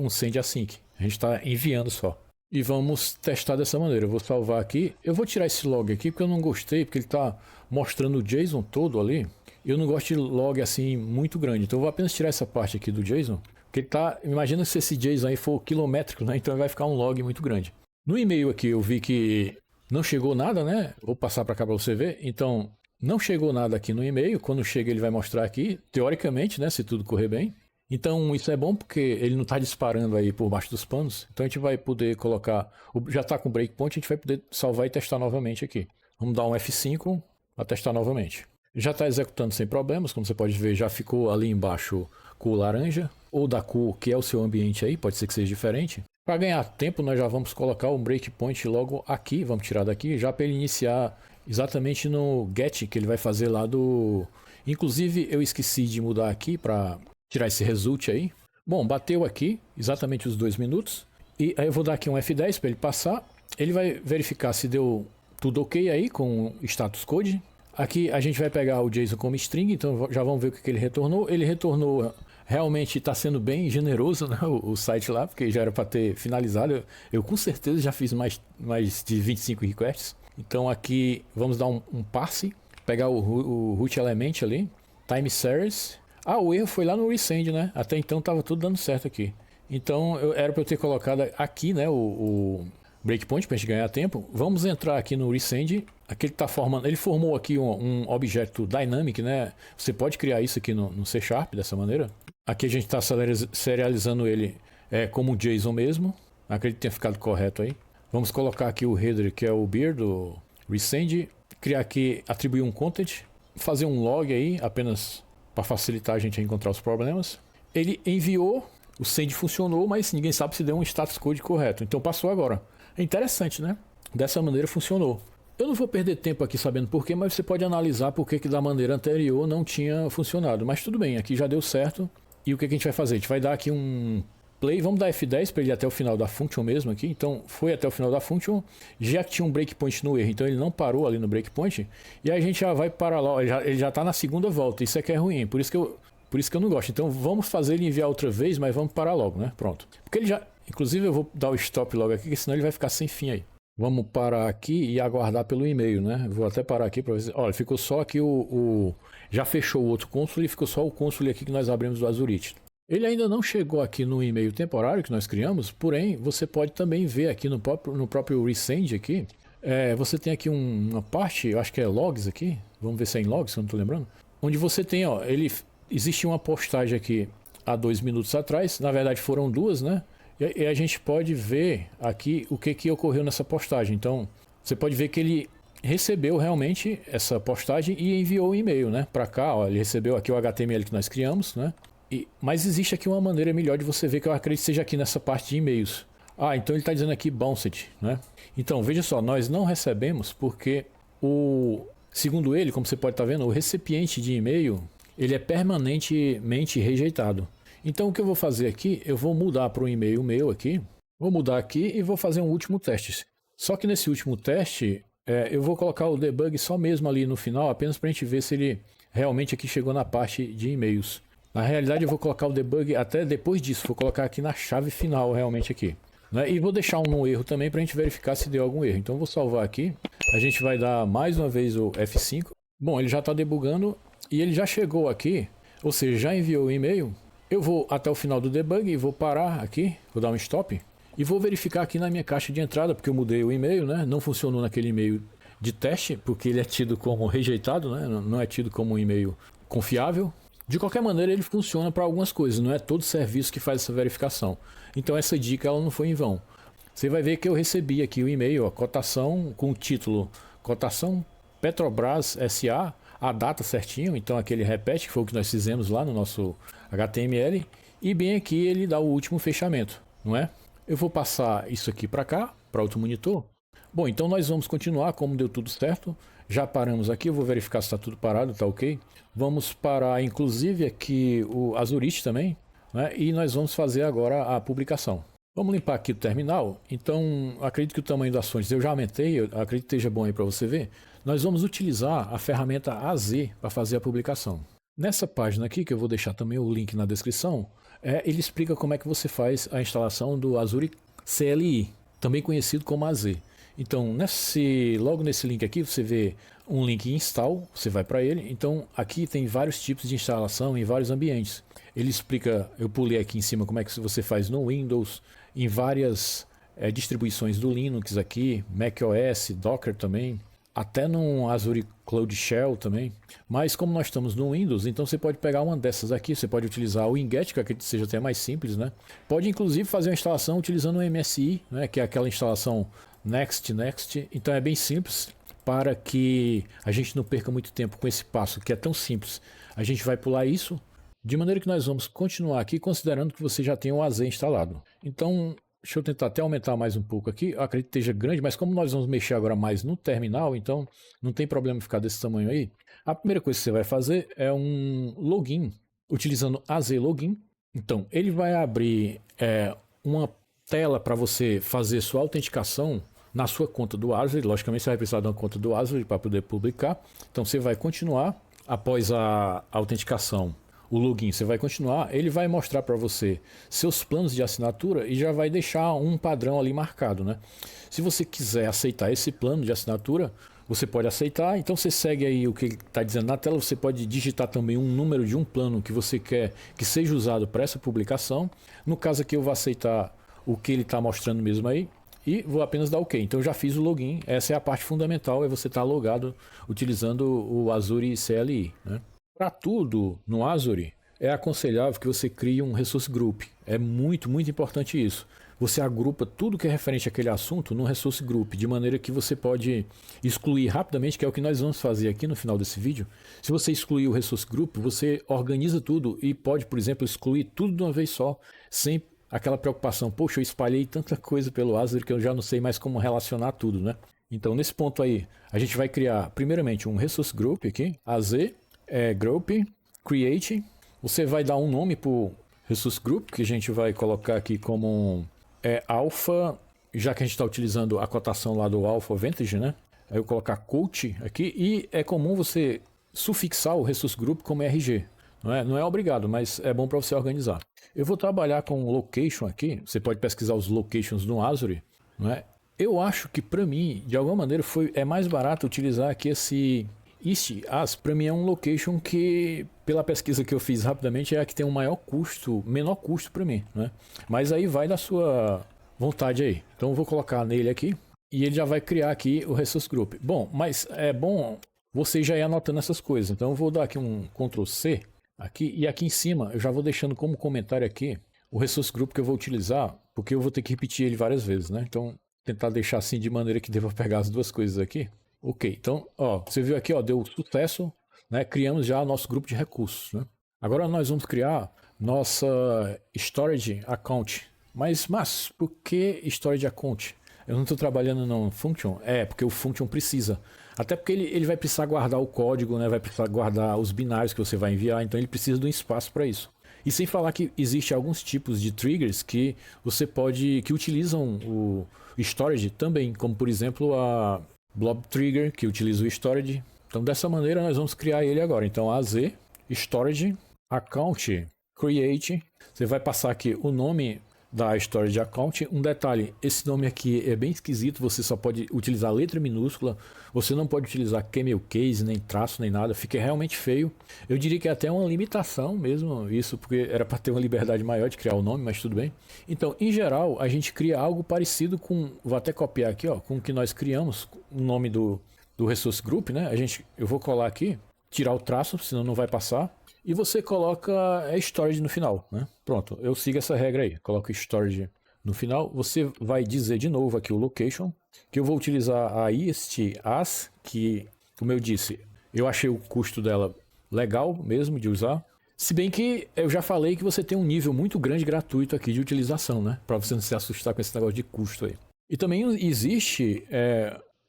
um send async. A gente está enviando só. E vamos testar dessa maneira. Eu vou salvar aqui. Eu vou tirar esse log aqui porque eu não gostei, porque ele está mostrando o JSON todo ali. Eu não gosto de log assim muito grande. Então eu vou apenas tirar essa parte aqui do JSON. Porque ele tá. Imagina se esse JSON aí for quilométrico, né? Então vai ficar um log muito grande. No e-mail aqui eu vi que não chegou nada, né? Vou passar para cá para você ver. Então, não chegou nada aqui no e-mail. Quando chega, ele vai mostrar aqui, teoricamente, né? Se tudo correr bem. Então, isso é bom porque ele não está disparando aí por baixo dos panos. Então, a gente vai poder colocar... Já está com breakpoint, a gente vai poder salvar e testar novamente aqui. Vamos dar um F5 para testar novamente. Já está executando sem problemas. Como você pode ver, já ficou ali embaixo cor laranja. Ou da cor que é o seu ambiente aí. Pode ser que seja diferente. Para ganhar tempo, nós já vamos colocar um breakpoint logo aqui. Vamos tirar daqui já para ele iniciar exatamente no get que ele vai fazer lá do... Inclusive, eu esqueci de mudar aqui para tirar esse result aí. Bom, bateu aqui exatamente os 2 minutos. E aí eu vou dar aqui um F10 para ele passar. Ele vai verificar se deu tudo ok aí com o status code. Aqui a gente vai pegar o JSON como string, então já vamos ver o que ele retornou. Ele retornou... Realmente está sendo bem generoso, né, o site lá, porque já era para ter finalizado. Eu com certeza já fiz mais de 25 requests. Então aqui vamos dar um parse, pegar o root element ali, time series. O erro foi lá no resend, né? Até então estava tudo dando certo aqui. Então era para eu ter colocado aqui, né, o breakpoint para a gente ganhar tempo. Vamos entrar aqui no resend. Aqui ele está formando, ele formou aqui um objeto dynamic, né? Você pode criar isso aqui no C# dessa maneira. Aqui a gente está serializando ele como JSON mesmo. Acredito que tenha ficado correto aí. Vamos colocar aqui o header que é o beer do resend. Criar aqui, atribuir um content. Fazer um log aí, apenas para facilitar a gente a encontrar os problemas. Ele enviou, o send funcionou, mas ninguém sabe se deu um status code correto. Então passou agora. É interessante, né? Dessa maneira funcionou. Eu não vou perder tempo aqui sabendo porquê, mas você pode analisar porque que da maneira anterior não tinha funcionado. Mas tudo bem, aqui já deu certo. E o que a gente vai fazer? A gente vai dar aqui um play, vamos dar F10 para ele ir até o final da function mesmo aqui. Então foi até o final da function, já tinha um breakpoint no erro, então ele não parou ali no breakpoint. E aí a gente já vai para lá, ele já está na segunda volta, isso é que é ruim, por isso que eu não gosto. Então vamos fazer ele enviar outra vez, mas vamos parar logo, né? Pronto. Porque ele já, inclusive eu vou dar o stop logo aqui, senão ele vai ficar sem fim aí. Vamos parar aqui e aguardar pelo e-mail, né? Vou até parar aqui para ver. Olha, ficou só aqui já fechou o outro console e ficou só o console aqui que nós abrimos do Azurite. Ele ainda não chegou aqui no e-mail temporário que nós criamos, porém você pode também ver aqui no próprio resend aqui. Você tem aqui uma parte, eu acho que é logs aqui. Vamos ver se é em logs, se eu não estou lembrando. Onde você tem, ó, existe uma postagem aqui há 2 minutos atrás. Na verdade foram 2, né? E a gente pode ver aqui o que ocorreu nessa postagem. Então, você pode ver que ele recebeu realmente essa postagem e enviou o e-mail, né? Para cá, ó, ele recebeu aqui o HTML que nós criamos, né? Mas existe aqui uma maneira melhor de você ver, que eu acredito que seja aqui nessa parte de e-mails. Então ele está dizendo aqui bounced, né? Então, veja só, nós não recebemos porque segundo ele, como você pode estar vendo, o recipiente de e-mail, ele é permanentemente rejeitado. Então o que eu vou fazer aqui, eu vou mudar para um e-mail meu aqui, vou mudar aqui e vou fazer um último teste. Só que nesse último teste, eu vou colocar o debug só mesmo ali no final, apenas para a gente ver se ele realmente aqui chegou na parte de e-mails. Na realidade eu vou colocar o debug até depois disso, vou colocar aqui na chave final realmente aqui. Né? E vou deixar um erro também para a gente verificar se deu algum erro. Então vou salvar aqui, a gente vai dar mais uma vez o F5. Bom, ele já está debugando e ele já chegou aqui, ou seja, já enviou o e-mail. Eu vou até o final do debug e vou parar aqui, vou dar um stop. E vou verificar aqui na minha caixa de entrada, porque eu mudei o e-mail, né? Não funcionou naquele e-mail de teste, porque ele é tido como rejeitado, né? Não é tido como um e-mail confiável. De qualquer maneira, ele funciona para algumas coisas, não é todo serviço que faz essa verificação. Então essa dica ela não foi em vão. Você vai ver que eu recebi aqui o e-mail, a cotação com o título Cotação Petrobras SA, a data certinho, então aquele repete, que foi o que nós fizemos lá no nosso HTML, e bem aqui ele dá o último fechamento, não é? Eu vou passar isso aqui para cá, para outro monitor. Bom, então nós vamos continuar, como deu tudo certo. Já paramos aqui, eu vou verificar se está tudo parado, está ok. Vamos parar, inclusive, aqui o Azurite também, né? E nós vamos fazer agora a publicação. Vamos limpar aqui o terminal. Então, acredito que o tamanho das fontes eu já aumentei, eu acredito que esteja bom aí para você ver. Nós vamos utilizar a ferramenta AZ para fazer a publicação. Nessa página aqui, que eu vou deixar também o link na descrição, ele explica como é que você faz a instalação do Azure CLI, também conhecido como AZ. Então, logo nesse link aqui, você vê um link install, você vai para ele. Então, aqui tem vários tipos de instalação em vários ambientes. Ele explica, eu pulei aqui em cima como é que você faz no Windows, em várias distribuições do Linux aqui, macOS, Docker também, até no Azure Cloud Shell também. Mas como nós estamos no Windows, então você pode pegar uma dessas aqui, você pode utilizar o Winget, que seja até mais simples, né? Pode inclusive fazer uma instalação utilizando o MSI, né? Que é aquela instalação Next. Então é bem simples, para que a gente não perca muito tempo com esse passo, que é tão simples. A gente vai pular isso, de maneira que nós vamos continuar aqui, considerando que você já tem o AZ instalado. Então, deixa eu tentar até aumentar mais um pouco aqui. Eu acredito que esteja grande, mas como nós vamos mexer agora mais no terminal, então não tem problema ficar desse tamanho aí. A primeira coisa que você vai fazer é um login, utilizando AZ Login. Então, ele vai abrir uma tela para você fazer sua autenticação na sua conta do Azure. Logicamente, você vai precisar de uma conta do Azure para poder publicar. Então, você vai continuar após a autenticação. O login, você vai continuar, ele vai mostrar para você seus planos de assinatura e já vai deixar um padrão ali marcado, né? Se você quiser aceitar esse plano de assinatura, você pode aceitar, então você segue aí o que está dizendo na tela, você pode digitar também um número de um plano que você quer que seja usado para essa publicação. No caso aqui eu vou aceitar o que ele está mostrando mesmo aí e vou apenas dar OK. Então eu já fiz o login, essa é a parte fundamental, é você estar logado utilizando o Azure CLI, né? Para tudo no Azure, é aconselhável que você crie um Resource Group. É muito importante isso. Você agrupa tudo que é referente àquele assunto num Resource Group, de maneira que você pode excluir rapidamente, que é o que nós vamos fazer aqui no final desse vídeo. Se você excluir o Resource Group, você organiza tudo e pode, por exemplo, excluir tudo de uma vez só, sem aquela preocupação. Poxa, eu espalhei tanta coisa pelo Azure que eu já não sei mais como relacionar tudo, né? Então, nesse ponto aí, a gente vai criar, primeiramente, um Resource Group aqui, AZ, Group, Create. Você vai dar um nome para o Resource Group, que a gente vai colocar aqui como Alpha, já que a gente está utilizando a cotação lá do Alpha Vantage, né? Aí eu colocar Coach aqui, e é comum você sufixar o Resource Group como RG. Não é obrigado, mas é bom para você organizar. Eu vou trabalhar com Location aqui, você pode pesquisar os Locations no Azure, não é? Eu acho que para mim, de alguma maneira, é mais barato utilizar aqui esse East para mim é um location que, pela pesquisa que eu fiz rapidamente, é a que tem um menor custo para mim, né? Mas aí vai da sua vontade aí. Então eu vou colocar nele aqui e ele já vai criar aqui o Resource Group. Bom, mas é bom você já ir anotando essas coisas. Então eu vou dar aqui um Ctrl C aqui e aqui em cima eu já vou deixando como comentário aqui o Resource Group que eu vou utilizar, porque eu vou ter que repetir ele várias vezes, né? Então tentar deixar assim de maneira que deva pegar as duas coisas aqui. Ok, então, você viu aqui, deu sucesso, né? Criamos já o nosso grupo de recursos, né? Agora nós vamos criar nossa storage account. Mas por que storage account? Eu não estou trabalhando no function? É, porque o function precisa. Até porque ele vai precisar guardar o código, né? Vai precisar guardar os binários que você vai enviar, então ele precisa de um espaço para isso. E sem falar que existe alguns tipos de triggers que você pode, que utilizam o storage também, como por exemplo a blob trigger, que utiliza o storage. Então dessa maneira nós vamos criar ele agora. Então AZ, storage, account, create. Você vai passar aqui o nome da storage account. Um detalhe, esse nome aqui é bem esquisito, você só pode utilizar letra minúscula, você não pode utilizar camel case, nem traço, nem nada, fica realmente feio. Eu diria que é até uma limitação mesmo isso, porque era para ter uma liberdade maior de criar o nome, mas tudo bem. Então, em geral, a gente cria algo parecido com, vou até copiar aqui, ó, com o que nós criamos, o nome do resource group, né? Eu vou colar aqui, tirar o traço, senão não vai passar. E você coloca storage no final, né? Pronto, eu sigo essa regra aí. Coloco storage no final. Você vai dizer de novo aqui o location, que eu vou utilizar a ist as, que, como eu disse, eu achei o custo dela legal mesmo de usar. Se bem que eu já falei que você tem um nível muito grande gratuito aqui de utilização, né? Para você não se assustar com esse negócio de custo aí. E também existe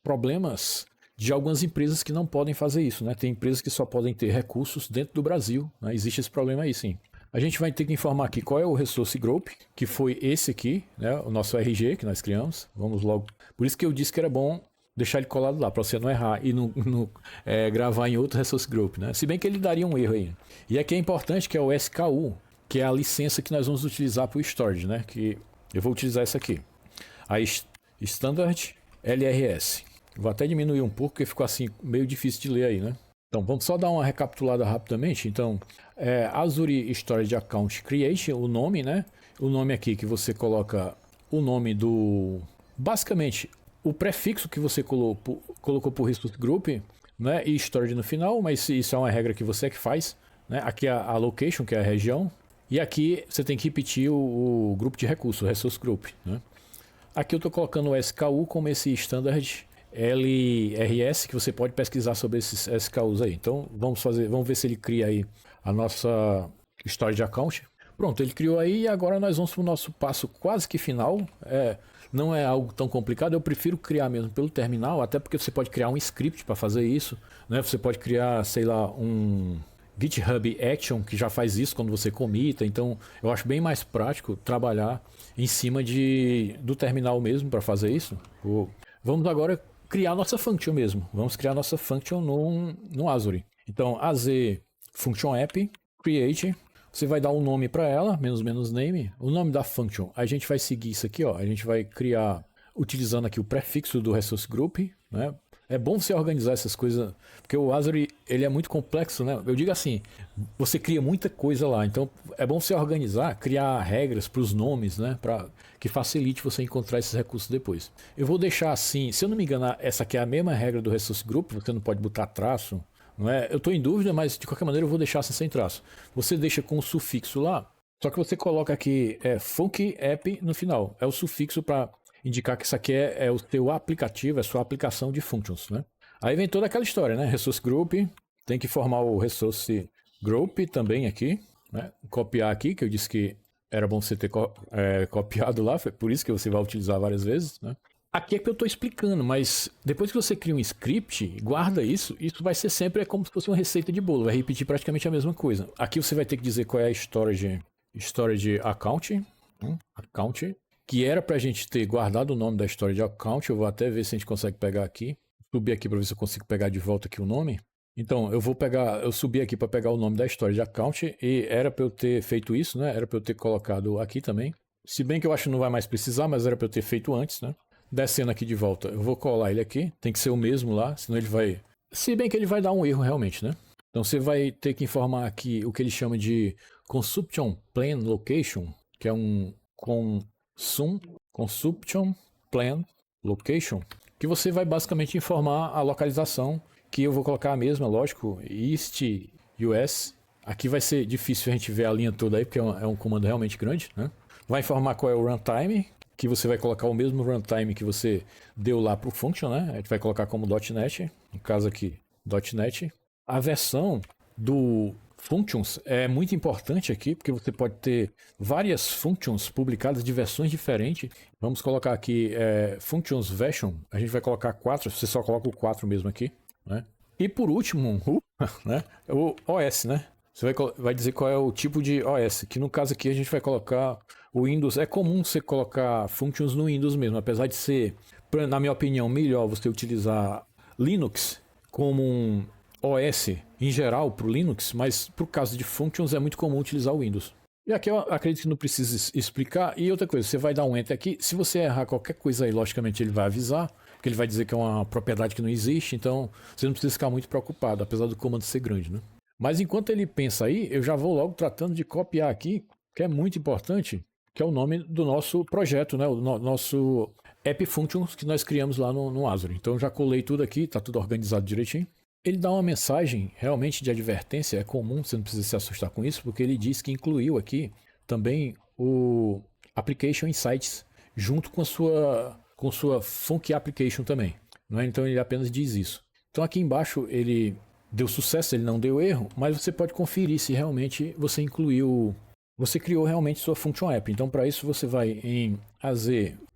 problemas de algumas empresas que não podem fazer isso, né? Tem empresas que só podem ter recursos dentro do Brasil, né? Existe esse problema aí, sim. A gente vai ter que informar aqui qual é o resource group, que foi esse aqui, né? O nosso RG que nós criamos. Vamos logo. Por isso que eu disse que era bom deixar ele colado lá, para você não errar e não gravar em outro resource group, né? Se bem que ele daria um erro aí. E aqui é importante que é o SKU, que é a licença que nós vamos utilizar para o storage, né? Que eu vou utilizar essa aqui. A Standard LRS. Vou até diminuir um pouco, porque ficou assim meio difícil de ler aí, né? Então, vamos só dar uma recapitulada rapidamente. Então, Azure Storage Account Create, o nome, né? O nome aqui que você coloca o nome do... Basicamente, o prefixo que você colocou por Resource Group, né? E Storage no final, mas isso é uma regra que você que faz, né? Aqui é a location, que é a região. E aqui você tem que repetir o grupo de recursos, o Resource Group, né? Aqui eu estou colocando o SKU como esse Standard LRS, que você pode pesquisar sobre esses SKUs aí. Então vamos ver se ele cria aí a nossa storage account. Pronto, ele criou aí e agora nós vamos para o nosso passo quase que final. Não é algo tão complicado, eu prefiro criar mesmo pelo terminal, até porque você pode criar um script para fazer isso, né? Você pode criar, sei lá, um GitHub Action que já faz isso quando você commita. Então eu acho bem mais prático trabalhar em cima do terminal mesmo para fazer isso. Vamos agora criar nossa function mesmo. Vamos criar nossa function no Azure. Então, AZ function app, create. Você vai dar um nome para ela, menos name. O nome da function, a gente vai seguir isso aqui, ó. A gente vai criar utilizando aqui o prefixo do resource group, né? É bom você organizar essas coisas, porque o Azure ele é muito complexo, né? Eu digo assim, você cria muita coisa lá, então é bom você organizar, criar regras para os nomes, né? Para que facilite você encontrar esses recursos depois. Eu vou deixar assim, se eu não me engano, essa aqui é a mesma regra do resource group, você não pode botar traço, não é? Eu estou em dúvida, mas de qualquer maneira eu vou deixar assim sem traço. Você deixa com o sufixo lá, só que você coloca aqui func app no final, é o sufixo para indicar que isso aqui é o seu aplicativo, é a sua aplicação de functions, né? Aí vem toda aquela história, né? Resource Group, tem que formar o Resource Group também aqui, né? Copiar aqui, que eu disse que era bom você ter copiado lá, foi por isso que você vai utilizar várias vezes, né? Aqui é que eu estou explicando, mas depois que você cria um script, guarda isso vai ser sempre como se fosse uma receita de bolo, vai repetir praticamente a mesma coisa. Aqui você vai ter que dizer qual é a storage account, que era para a gente ter guardado o nome da storage account. Eu vou até ver se a gente consegue pegar aqui. Subir aqui para ver se eu consigo pegar de volta aqui o nome. Então, eu subi aqui para pegar o nome da storage account e era para eu ter feito isso, né? Era para eu ter colocado aqui também. Se bem que eu acho que não vai mais precisar, mas era para eu ter feito antes, né? Descendo aqui de volta, eu vou colar ele aqui. Tem que ser o mesmo lá, senão ele vai... Se bem que ele vai dar um erro realmente, né? Então você vai ter que informar aqui o que ele chama de Consumption Plan Location, que é um Consumption Plan Location, que você vai basicamente informar a localização, que eu vou colocar a mesma, lógico, East US. Aqui vai ser difícil a gente ver a linha toda aí, porque é um comando realmente grande, né? Vai informar qual é o runtime, que você vai colocar o mesmo runtime que você deu lá para o function, né? A gente vai colocar como .NET, no caso aqui, .NET. A versão do functions é muito importante aqui, porque você pode ter várias functions publicadas de versões diferentes. Vamos colocar aqui functions version, a gente vai colocar 4, você só coloca o 4 mesmo aqui, né? E por último, né, o OS, né? Você vai dizer qual é o tipo de OS, que no caso aqui a gente vai colocar o Windows. É comum você colocar functions no Windows mesmo, apesar de ser, na minha opinião, melhor você utilizar Linux como um OS em geral para o Linux, mas por caso de functions é muito comum utilizar o Windows. E aqui eu acredito que não precisa explicar. E outra coisa, você vai dar um Enter aqui. Se você errar qualquer coisa aí, logicamente ele vai avisar, que ele vai dizer que é uma propriedade que não existe, então você não precisa ficar muito preocupado, apesar do comando ser grande, né? Mas enquanto ele pensa aí, eu já vou logo tratando de copiar aqui, que é muito importante, que é o nome do nosso projeto, né? O nosso App Functions que nós criamos lá no Azure. Então eu já colei tudo aqui, está tudo organizado direitinho. Ele dá uma mensagem realmente de advertência, é comum, você não precisa se assustar com isso, porque ele diz que incluiu aqui também o Application Insights, junto com sua Funky Application também. Não é? Então ele apenas diz isso. Então aqui embaixo ele deu sucesso, ele não deu erro, mas você pode conferir se realmente você criou realmente sua Function App. Então para isso você vai em AZ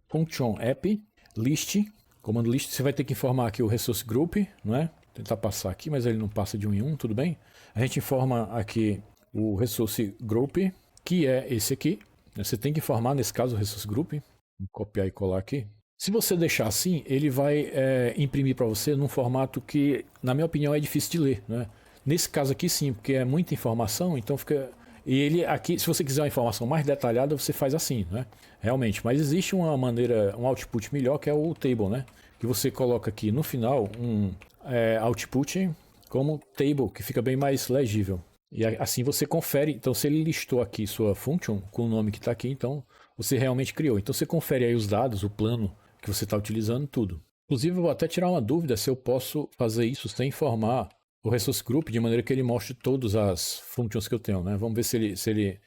Function App, List, comando list, você vai ter que informar aqui o Resource Group, não é? Tentar passar aqui, mas ele não passa de um em um, tudo bem? A gente informa aqui o Resource Group, que é esse aqui. Você tem que informar, nesse caso, o Resource Group. Vou copiar e colar aqui. Se você deixar assim, ele vai imprimir para você num formato que, na minha opinião, é difícil de ler, né? Nesse caso aqui, sim, porque é muita informação, então fica... E ele aqui, se você quiser uma informação mais detalhada, você faz assim, né? Realmente. Mas existe uma maneira, um output melhor, que é o table, né? Que você coloca aqui no final um output como table, que fica bem mais legível. E assim você confere. Então, se ele listou aqui sua function com o nome que está aqui, então você realmente criou. Então, você confere aí os dados, o plano que você está utilizando, tudo. Inclusive, eu vou até tirar uma dúvida se eu posso fazer isso sem informar o Resource Group, de maneira que ele mostre todas as functions que eu tenho, né? Vamos ver se ele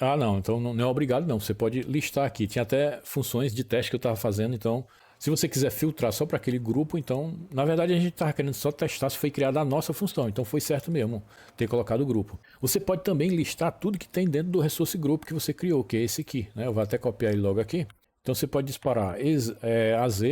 não, então não é obrigado não, você pode listar aqui. Tinha até funções de teste que eu estava fazendo, então se você quiser filtrar só para aquele grupo, então na verdade a gente estava querendo só testar se foi criada a nossa função, então foi certo mesmo ter colocado o grupo. Você pode também listar tudo que tem dentro do Resource Group que você criou, que é esse aqui, né? Eu vou até copiar ele logo aqui. Então você pode disparar AZ,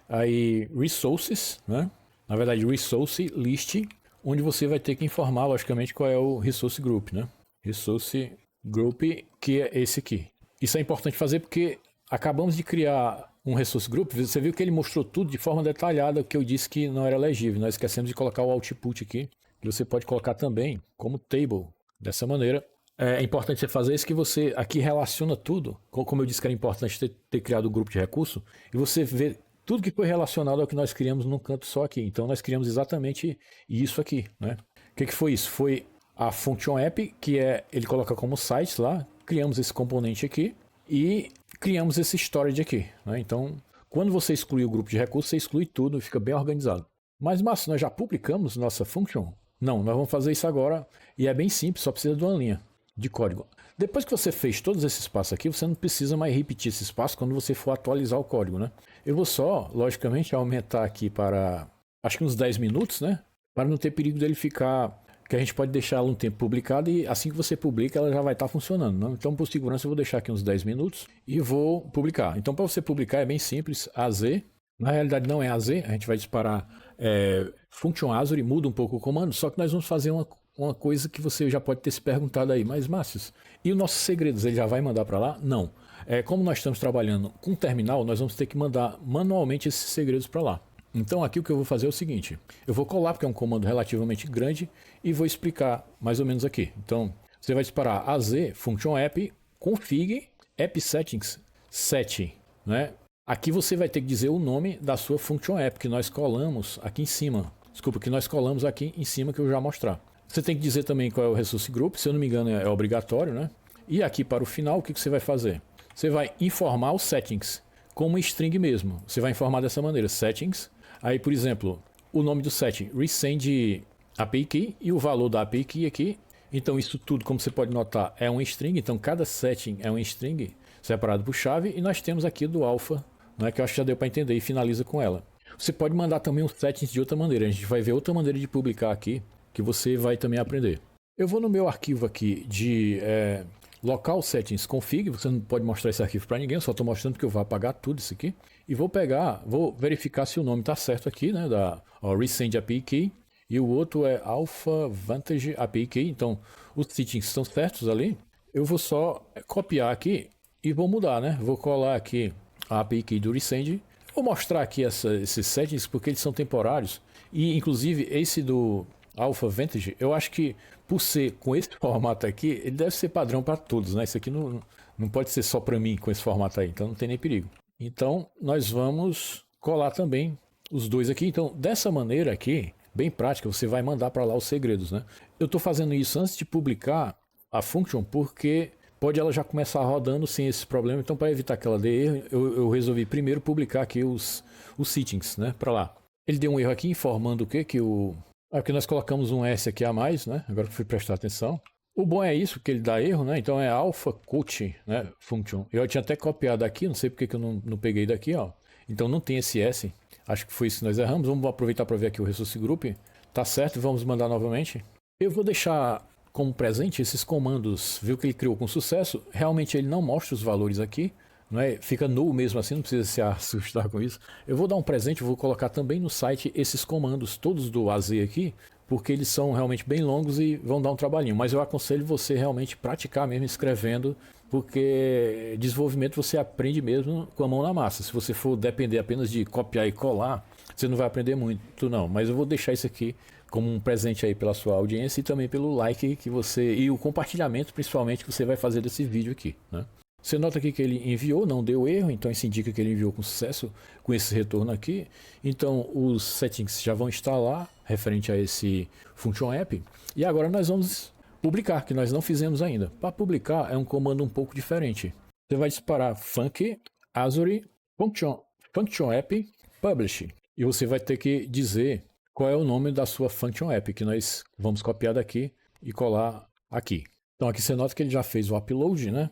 aí Resources, né? Na verdade Resource List, onde você vai ter que informar, logicamente, qual é o Resource Group, né? Resource Group, que é esse aqui. Isso é importante fazer porque acabamos de criar um Resource Group. Você viu que ele mostrou tudo de forma detalhada, o que eu disse que não era legível. Nós esquecemos de colocar o output aqui, que você pode colocar também como table. Dessa maneira, é importante você fazer isso, que você aqui relaciona tudo, como eu disse que era importante ter criado o grupo de recurso, e você vê tudo que foi relacionado ao que nós criamos num canto só aqui. Então nós criamos exatamente isso aqui, né? O que foi isso? Foi a Function App, que ele coloca como sites lá, criamos esse componente aqui e criamos esse storage aqui, né? Então, quando você exclui o grupo de recursos, você exclui tudo e fica bem organizado. Mas, Márcio, nós já publicamos nossa function? Não, nós vamos fazer isso agora e é bem simples, só precisa de uma linha de código. Depois que você fez todos esses passos aqui, você não precisa mais repetir esses passos quando você for atualizar o código, né? Eu vou só, logicamente, aumentar aqui para, acho que uns 10 minutos, né? Para não ter perigo dele ficar, que a gente pode deixar ela um tempo publicado e assim que você publica ela já vai estar funcionando, né? Então, por segurança, eu vou deixar aqui uns 10 minutos e vou publicar. Então, para você publicar é bem simples, AZ, na realidade não é AZ, a gente vai disparar Function Azure, muda um pouco o comando, só que nós vamos fazer uma coisa que você já pode ter se perguntado aí, mas Márcio, e os nossos segredos, ele já vai mandar para lá? Não. Como nós estamos trabalhando com terminal, nós vamos ter que mandar manualmente esses segredos para lá. Então aqui o que eu vou fazer é o seguinte, eu vou colar, porque é um comando relativamente grande, e vou explicar mais ou menos aqui. Então, você vai disparar AZ, Function App, config, app settings, set, né? Aqui você vai ter que dizer o nome da sua Function App, que nós colamos aqui em cima. Desculpa, que nós colamos aqui em cima, que eu já vou mostrar. Você tem que dizer também qual é o Resource Group, se eu não me engano é obrigatório, né? E aqui para o final, o que você vai fazer? Você vai informar os settings, como string mesmo. Você vai informar dessa maneira, settings. Aí, por exemplo, o nome do setting, resend API key, e o valor da API key aqui. Então isso tudo, como você pode notar, é um string. Então cada setting é um string separado por chave. E nós temos aqui do alpha, né, que eu acho que já deu para entender, e finaliza com ela. Você pode mandar também os settings de outra maneira. A gente vai ver outra maneira de publicar aqui, que você vai também aprender. Eu vou no meu arquivo aqui de local settings config, você não pode mostrar esse arquivo para ninguém, eu só estou mostrando que eu vou apagar tudo isso aqui. E vou pegar, vou verificar se o nome está certo aqui, né, da Resend API Key. E o outro é Alpha Vantage API Key, então os settings estão certos ali. Eu vou só copiar aqui e vou mudar, né? Vou colar aqui a API Key do Resend. Vou mostrar aqui esses settings porque eles são temporários. E inclusive esse do Alpha Vantage, eu acho que por ser com esse formato aqui, ele deve ser padrão para todos, né? Isso aqui não pode ser só para mim com esse formato aí, então não tem nem perigo. Então nós vamos colar também os dois aqui. Então dessa maneira aqui, bem prática, você vai mandar para lá os segredos, né? Eu estou fazendo isso antes de publicar a function porque pode ela já começar rodando sem esse problema. Então para evitar que ela dê erro, eu resolvi primeiro publicar aqui os settings, né? Para lá. Ele deu um erro aqui informando o quê? Que o Aqui nós colocamos um S aqui a mais, né? Agora que fui prestar atenção. O bom é isso, que ele dá erro, né? Então é alpha coach, né? Function. Eu tinha até copiado aqui, não sei porque que eu não peguei daqui, ó. Então não tem esse S. Acho que foi isso que nós erramos. Vamos aproveitar para ver aqui o resource group. Tá certo, vamos mandar novamente. Eu vou deixar como presente esses comandos. Viu que ele criou com sucesso? Realmente ele não mostra os valores aqui. Não é? Fica null mesmo assim, não precisa se assustar com isso. Eu vou dar um presente, vou colocar também no site esses comandos, todos do AZ aqui, porque eles são realmente bem longos e vão dar um trabalhinho. Mas eu aconselho você realmente praticar mesmo escrevendo, porque desenvolvimento você aprende mesmo com a mão na massa. Se você for depender apenas de copiar e colar, você não vai aprender muito não. Mas eu vou deixar isso aqui como um presente aí pela sua audiência e também pelo like que você e o compartilhamento principalmente que você vai fazer desse vídeo aqui, né? Você nota aqui que ele enviou, não deu erro, então isso indica que ele enviou com sucesso com esse retorno aqui. Então os settings já vão estar lá, referente a esse Function App. E agora nós vamos publicar, que nós não fizemos ainda. Para publicar é um comando um pouco diferente. Você vai disparar func azure function app publish. E você vai ter que dizer qual é o nome da sua Function App, que nós vamos copiar daqui e colar aqui. Então aqui você nota que ele já fez o upload, né?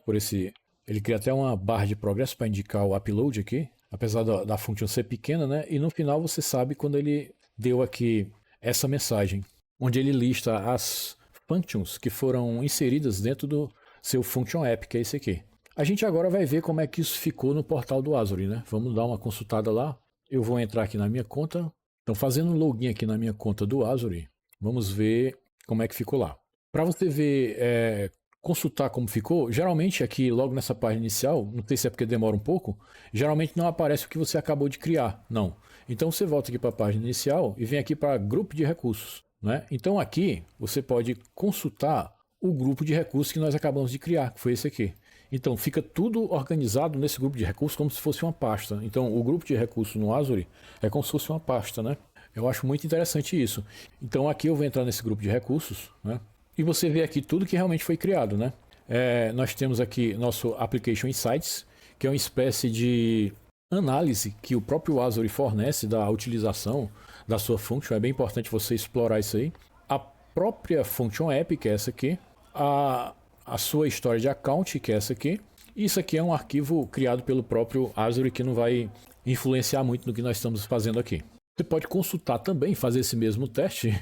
Ele cria até uma barra de progresso para indicar o upload aqui, apesar da função ser pequena, né? E no final você sabe quando ele deu aqui essa mensagem, onde ele lista as functions que foram inseridas dentro do seu Function App, que é esse aqui. A gente agora vai ver como é que isso ficou no portal do Azure, né? Vamos dar uma consultada lá. Eu vou entrar aqui na minha conta. Então, fazendo um login aqui na minha conta do Azure, vamos ver como é que ficou lá. Para você ver consultar como ficou, geralmente aqui logo nessa página inicial, não sei se é porque demora um pouco, geralmente não aparece o que você acabou de criar, não. Então você volta aqui para a página inicial e vem aqui para grupo de recursos, né? Então aqui você pode consultar o grupo de recursos que nós acabamos de criar, que foi esse aqui. Então fica tudo organizado nesse grupo de recursos como se fosse uma pasta. Então o grupo de recursos no Azure é como se fosse uma pasta, né? Eu acho muito interessante isso. Então aqui eu vou entrar nesse grupo de recursos, né? E você vê aqui tudo que realmente foi criado, né? Nós temos aqui nosso Application Insights, que é uma espécie de análise que o próprio Azure fornece da utilização da sua function. É bem importante você explorar isso aí. A própria Function App, que é essa aqui. A sua história de account, que é essa aqui. E isso aqui é um arquivo criado pelo próprio Azure que não vai influenciar muito no que nós estamos fazendo aqui. Você pode consultar também, fazer esse mesmo teste.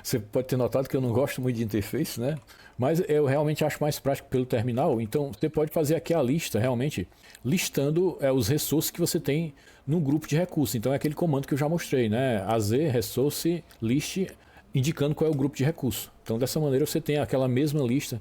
Você pode ter notado que eu não gosto muito de interface, né? Mas eu realmente acho mais prático pelo terminal. Então você pode fazer aqui a lista, realmente, listando os recursos que você tem no grupo de recursos. Então é aquele comando que eu já mostrei, né? AZ, resource, list, indicando qual é o grupo de recursos. Então dessa maneira você tem aquela mesma lista.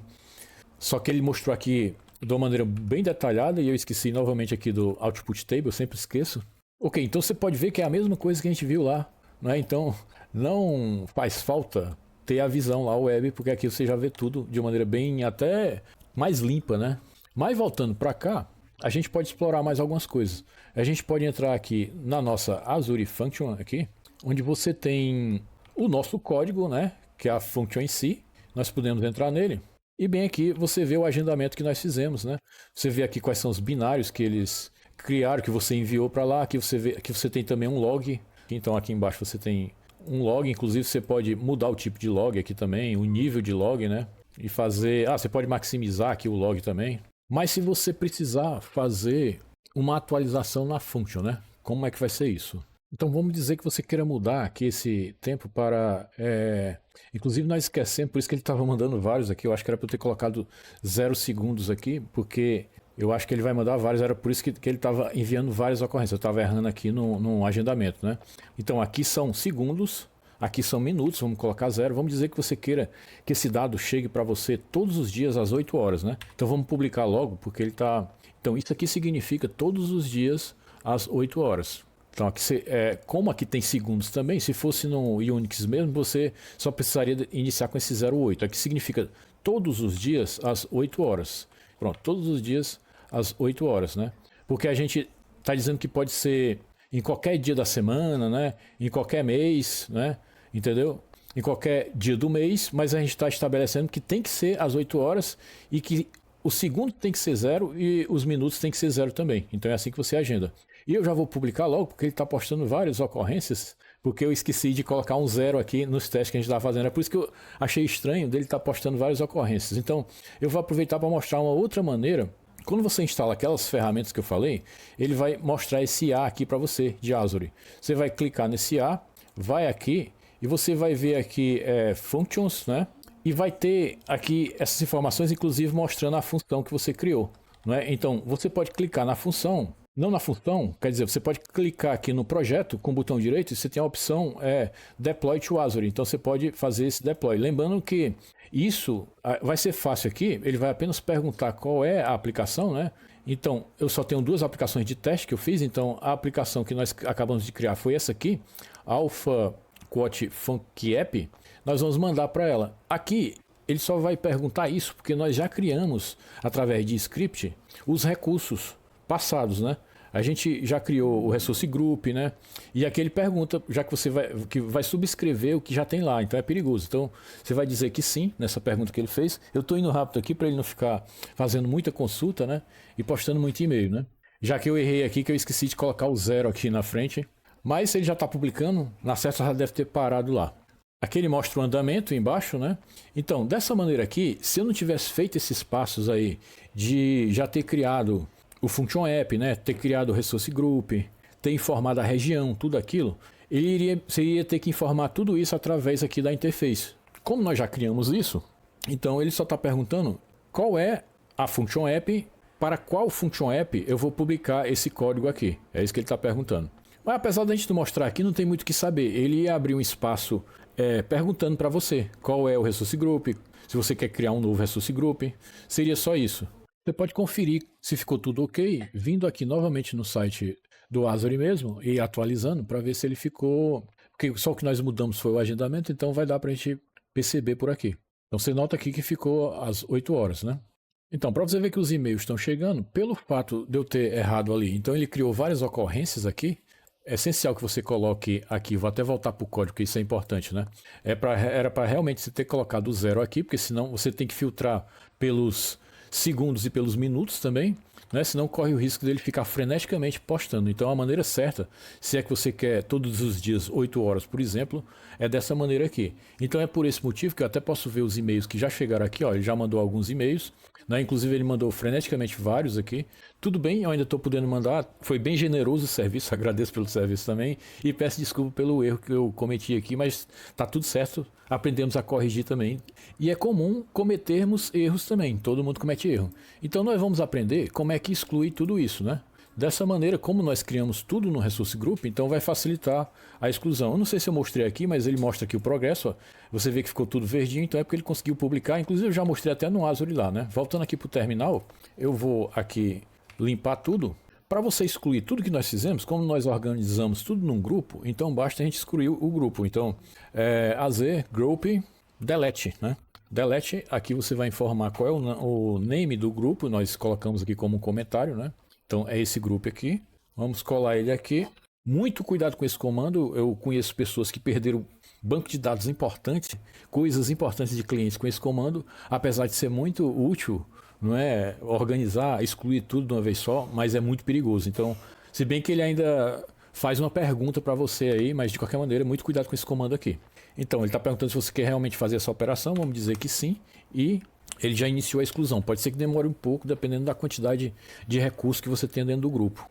Só que ele mostrou aqui de uma maneira bem detalhada e eu esqueci novamente aqui do Output Table, eu sempre esqueço. Ok, então você pode ver que é a mesma coisa que a gente viu lá, né? Então não faz falta ter a visão lá web, porque aqui você já vê tudo de maneira bem até mais limpa, né? Mas voltando para cá, a gente pode explorar mais algumas coisas. A gente pode entrar aqui na nossa Azure Function aqui, onde você tem o nosso código, né? Que é a function em si. Nós podemos entrar nele. E bem aqui você vê o agendamento que nós fizemos, né? Você vê aqui quais são os binários que eles criaram, que você enviou para lá. Aqui você vê, aqui você tem também um log. Então aqui embaixo você tem um log, inclusive você pode mudar o tipo de log aqui também, o nível de log, né? E fazer, você pode maximizar aqui o log também. Mas se você precisar fazer uma atualização na function, né? Como é que vai ser isso? Então vamos dizer que você queira mudar aqui esse tempo para. Inclusive nós esquecemos, por isso que ele estava mandando vários aqui. Eu acho que era para eu ter colocado 0 segundos aqui, porque eu acho que ele vai mandar vários. Era por isso que ele estava enviando várias ocorrências. Eu estava errando aqui no agendamento, né? Então aqui são segundos, aqui são minutos. Vamos colocar 0. Vamos dizer que você queira que esse dado chegue para você todos os dias às 8 horas, né? Então vamos publicar logo, porque ele está. Então isso aqui significa todos os dias às 8 horas. Então, aqui como aqui tem segundos também, se fosse no Unix mesmo, você só precisaria iniciar com esse 08. Aqui significa todos os dias às 8 horas. Pronto, todos os dias às 8 horas, né? Porque a gente está dizendo que pode ser em qualquer dia da semana, né? Em qualquer mês, né? Entendeu? Em qualquer dia do mês, mas a gente está estabelecendo que tem que ser às 8 horas e que o segundo tem que ser 0 e os minutos tem que ser 0 também. Então é assim que você agenda. E eu já vou publicar logo, porque ele está postando várias ocorrências, porque eu esqueci de colocar um 0 aqui nos testes que a gente estava fazendo. É por isso que eu achei estranho dele estar postando várias ocorrências. Então eu vou aproveitar para mostrar uma outra maneira. Quando você instala aquelas ferramentas que eu falei, ele vai mostrar esse A aqui para você, de Azure. Você vai clicar nesse A, vai aqui e você vai ver aqui Functions, né? E vai ter aqui essas informações, inclusive mostrando a função que você criou. Não é? Então, você pode clicar na função, não na função, quer dizer, você pode clicar aqui no projeto com o botão direito e você tem a opção Deploy to Azure. Então, você pode fazer esse deploy. Lembrando que isso vai ser fácil aqui, ele vai apenas perguntar qual é a aplicação, né? Então, eu só tenho 2 aplicações de teste que eu fiz, então a aplicação que nós acabamos de criar foi essa aqui, Alpha Quote Funky App. Nós vamos mandar para ela. Aqui ele só vai perguntar isso porque nós já criamos através de script os recursos passados, né? A gente já criou o Resource Group, né? E aqui ele pergunta, já que você vai subscrever o que já tem lá, então é perigoso. Então você vai dizer que sim nessa pergunta que ele fez. Eu estou indo rápido aqui para ele não ficar fazendo muita consulta, né? E postando muito e-mail, né? Já que eu errei aqui, que eu esqueci de colocar o 0 aqui na frente. Mas ele já está publicando, na certa já deve ter parado lá. Aqui ele mostra o andamento embaixo, né? Então, dessa maneira aqui, se eu não tivesse feito esses passos aí de já ter criado o Function App, né? Ter criado o Resource Group, ter informado a região, tudo aquilo, você iria ter que informar tudo isso através aqui da interface. Como nós já criamos isso, então ele só está perguntando qual é a Function App, para qual Function App eu vou publicar esse código aqui. É isso que ele está perguntando. Mas apesar da gente não mostrar aqui, não tem muito o que saber. Ele ia abrir um espaço perguntando para você qual é o Resource Group, se você quer criar um novo Resource Group, seria só isso. Você pode conferir se ficou tudo ok, vindo aqui novamente no site do Azure mesmo e atualizando para ver se ele ficou... Porque só o que nós mudamos foi o agendamento, então vai dar para a gente perceber por aqui. Então você nota aqui que ficou às 8 horas, né? Então, para você ver que os e-mails estão chegando, pelo fato de eu ter errado ali, então ele criou várias ocorrências aqui. É essencial que você coloque aqui, vou até voltar para o código, que isso é importante, né? Era para realmente você ter colocado o 0 aqui, porque senão você tem que filtrar pelos segundos e pelos minutos também, né? Senão corre o risco dele ficar freneticamente postando. Então a maneira certa, se é que você quer todos os dias 8 horas, por exemplo, é dessa maneira aqui. Então é por esse motivo que eu até posso ver os e-mails que já chegaram aqui, ó, ele já mandou alguns e-mails, né? Inclusive ele mandou freneticamente vários aqui. Tudo bem, eu ainda estou podendo mandar, foi bem generoso o serviço, agradeço pelo serviço também e peço desculpa pelo erro que eu cometi aqui, mas tá tudo certo, aprendemos a corrigir também. E é comum cometermos erros também, todo mundo comete erro. Então nós vamos aprender como é que exclui tudo isso, né? Dessa maneira, como nós criamos tudo no Resource Group, então vai facilitar a exclusão. Eu não sei se eu mostrei aqui, mas ele mostra aqui o progresso. Ó. Você vê que ficou tudo verdinho, então é porque ele conseguiu publicar. Inclusive eu já mostrei até no Azure lá, né? Voltando aqui para o terminal, eu vou aqui limpar tudo. Para você excluir tudo que nós fizemos, como nós organizamos tudo num grupo, então basta a gente excluir o grupo. Então, AZ, Group, Delete, né? Delete, aqui você vai informar qual é o name do grupo, nós colocamos aqui como um comentário, né? Então é esse grupo aqui, vamos colar ele aqui. Muito cuidado com esse comando, eu conheço pessoas que perderam banco de dados importantes, coisas importantes de clientes com esse comando, apesar de ser muito útil, não é organizar, excluir tudo de uma vez só, mas é muito perigoso. Então, se bem que ele ainda faz uma pergunta para você aí, mas de qualquer maneira, muito cuidado com esse comando aqui. Então, ele está perguntando se você quer realmente fazer essa operação, vamos dizer que sim, e ele já iniciou a exclusão. Pode ser que demore um pouco, dependendo da quantidade de recursos que você tem dentro do grupo.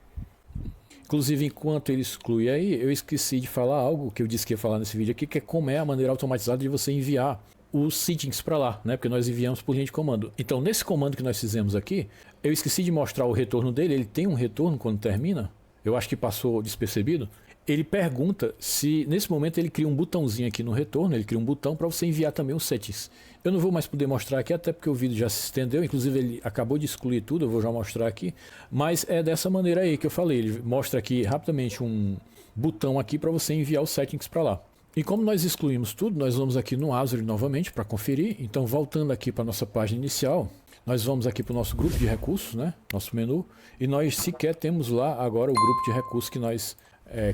Inclusive, enquanto ele exclui aí, eu esqueci de falar algo que eu disse que ia falar nesse vídeo aqui, que é como é a maneira automatizada de você enviar os settings para lá, né? Porque nós enviamos por linha de comando. Então, nesse comando que nós fizemos aqui, eu esqueci de mostrar o retorno dele. Ele tem um retorno quando termina. Eu acho que passou despercebido. Ele pergunta se, nesse momento, ele cria um botãozinho aqui no retorno. Ele cria um botão para você enviar também os settings. Eu não vou mais poder mostrar aqui, até porque o vídeo já se estendeu. Inclusive, ele acabou de excluir tudo. Eu vou já mostrar aqui. Mas é dessa maneira aí que eu falei. Ele mostra aqui rapidamente um botão aqui para você enviar os settings para lá. E como nós excluímos tudo, nós vamos aqui no Azure novamente para conferir. Então, voltando aqui para a nossa página inicial, nós vamos aqui para o nosso grupo de recursos, né? Nosso menu, e nós sequer temos lá agora o grupo de recursos que nós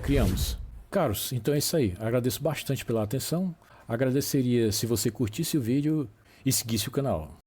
criamos. Caros, então é isso aí. Agradeço bastante pela atenção. Agradeceria se você curtisse o vídeo e seguisse o canal.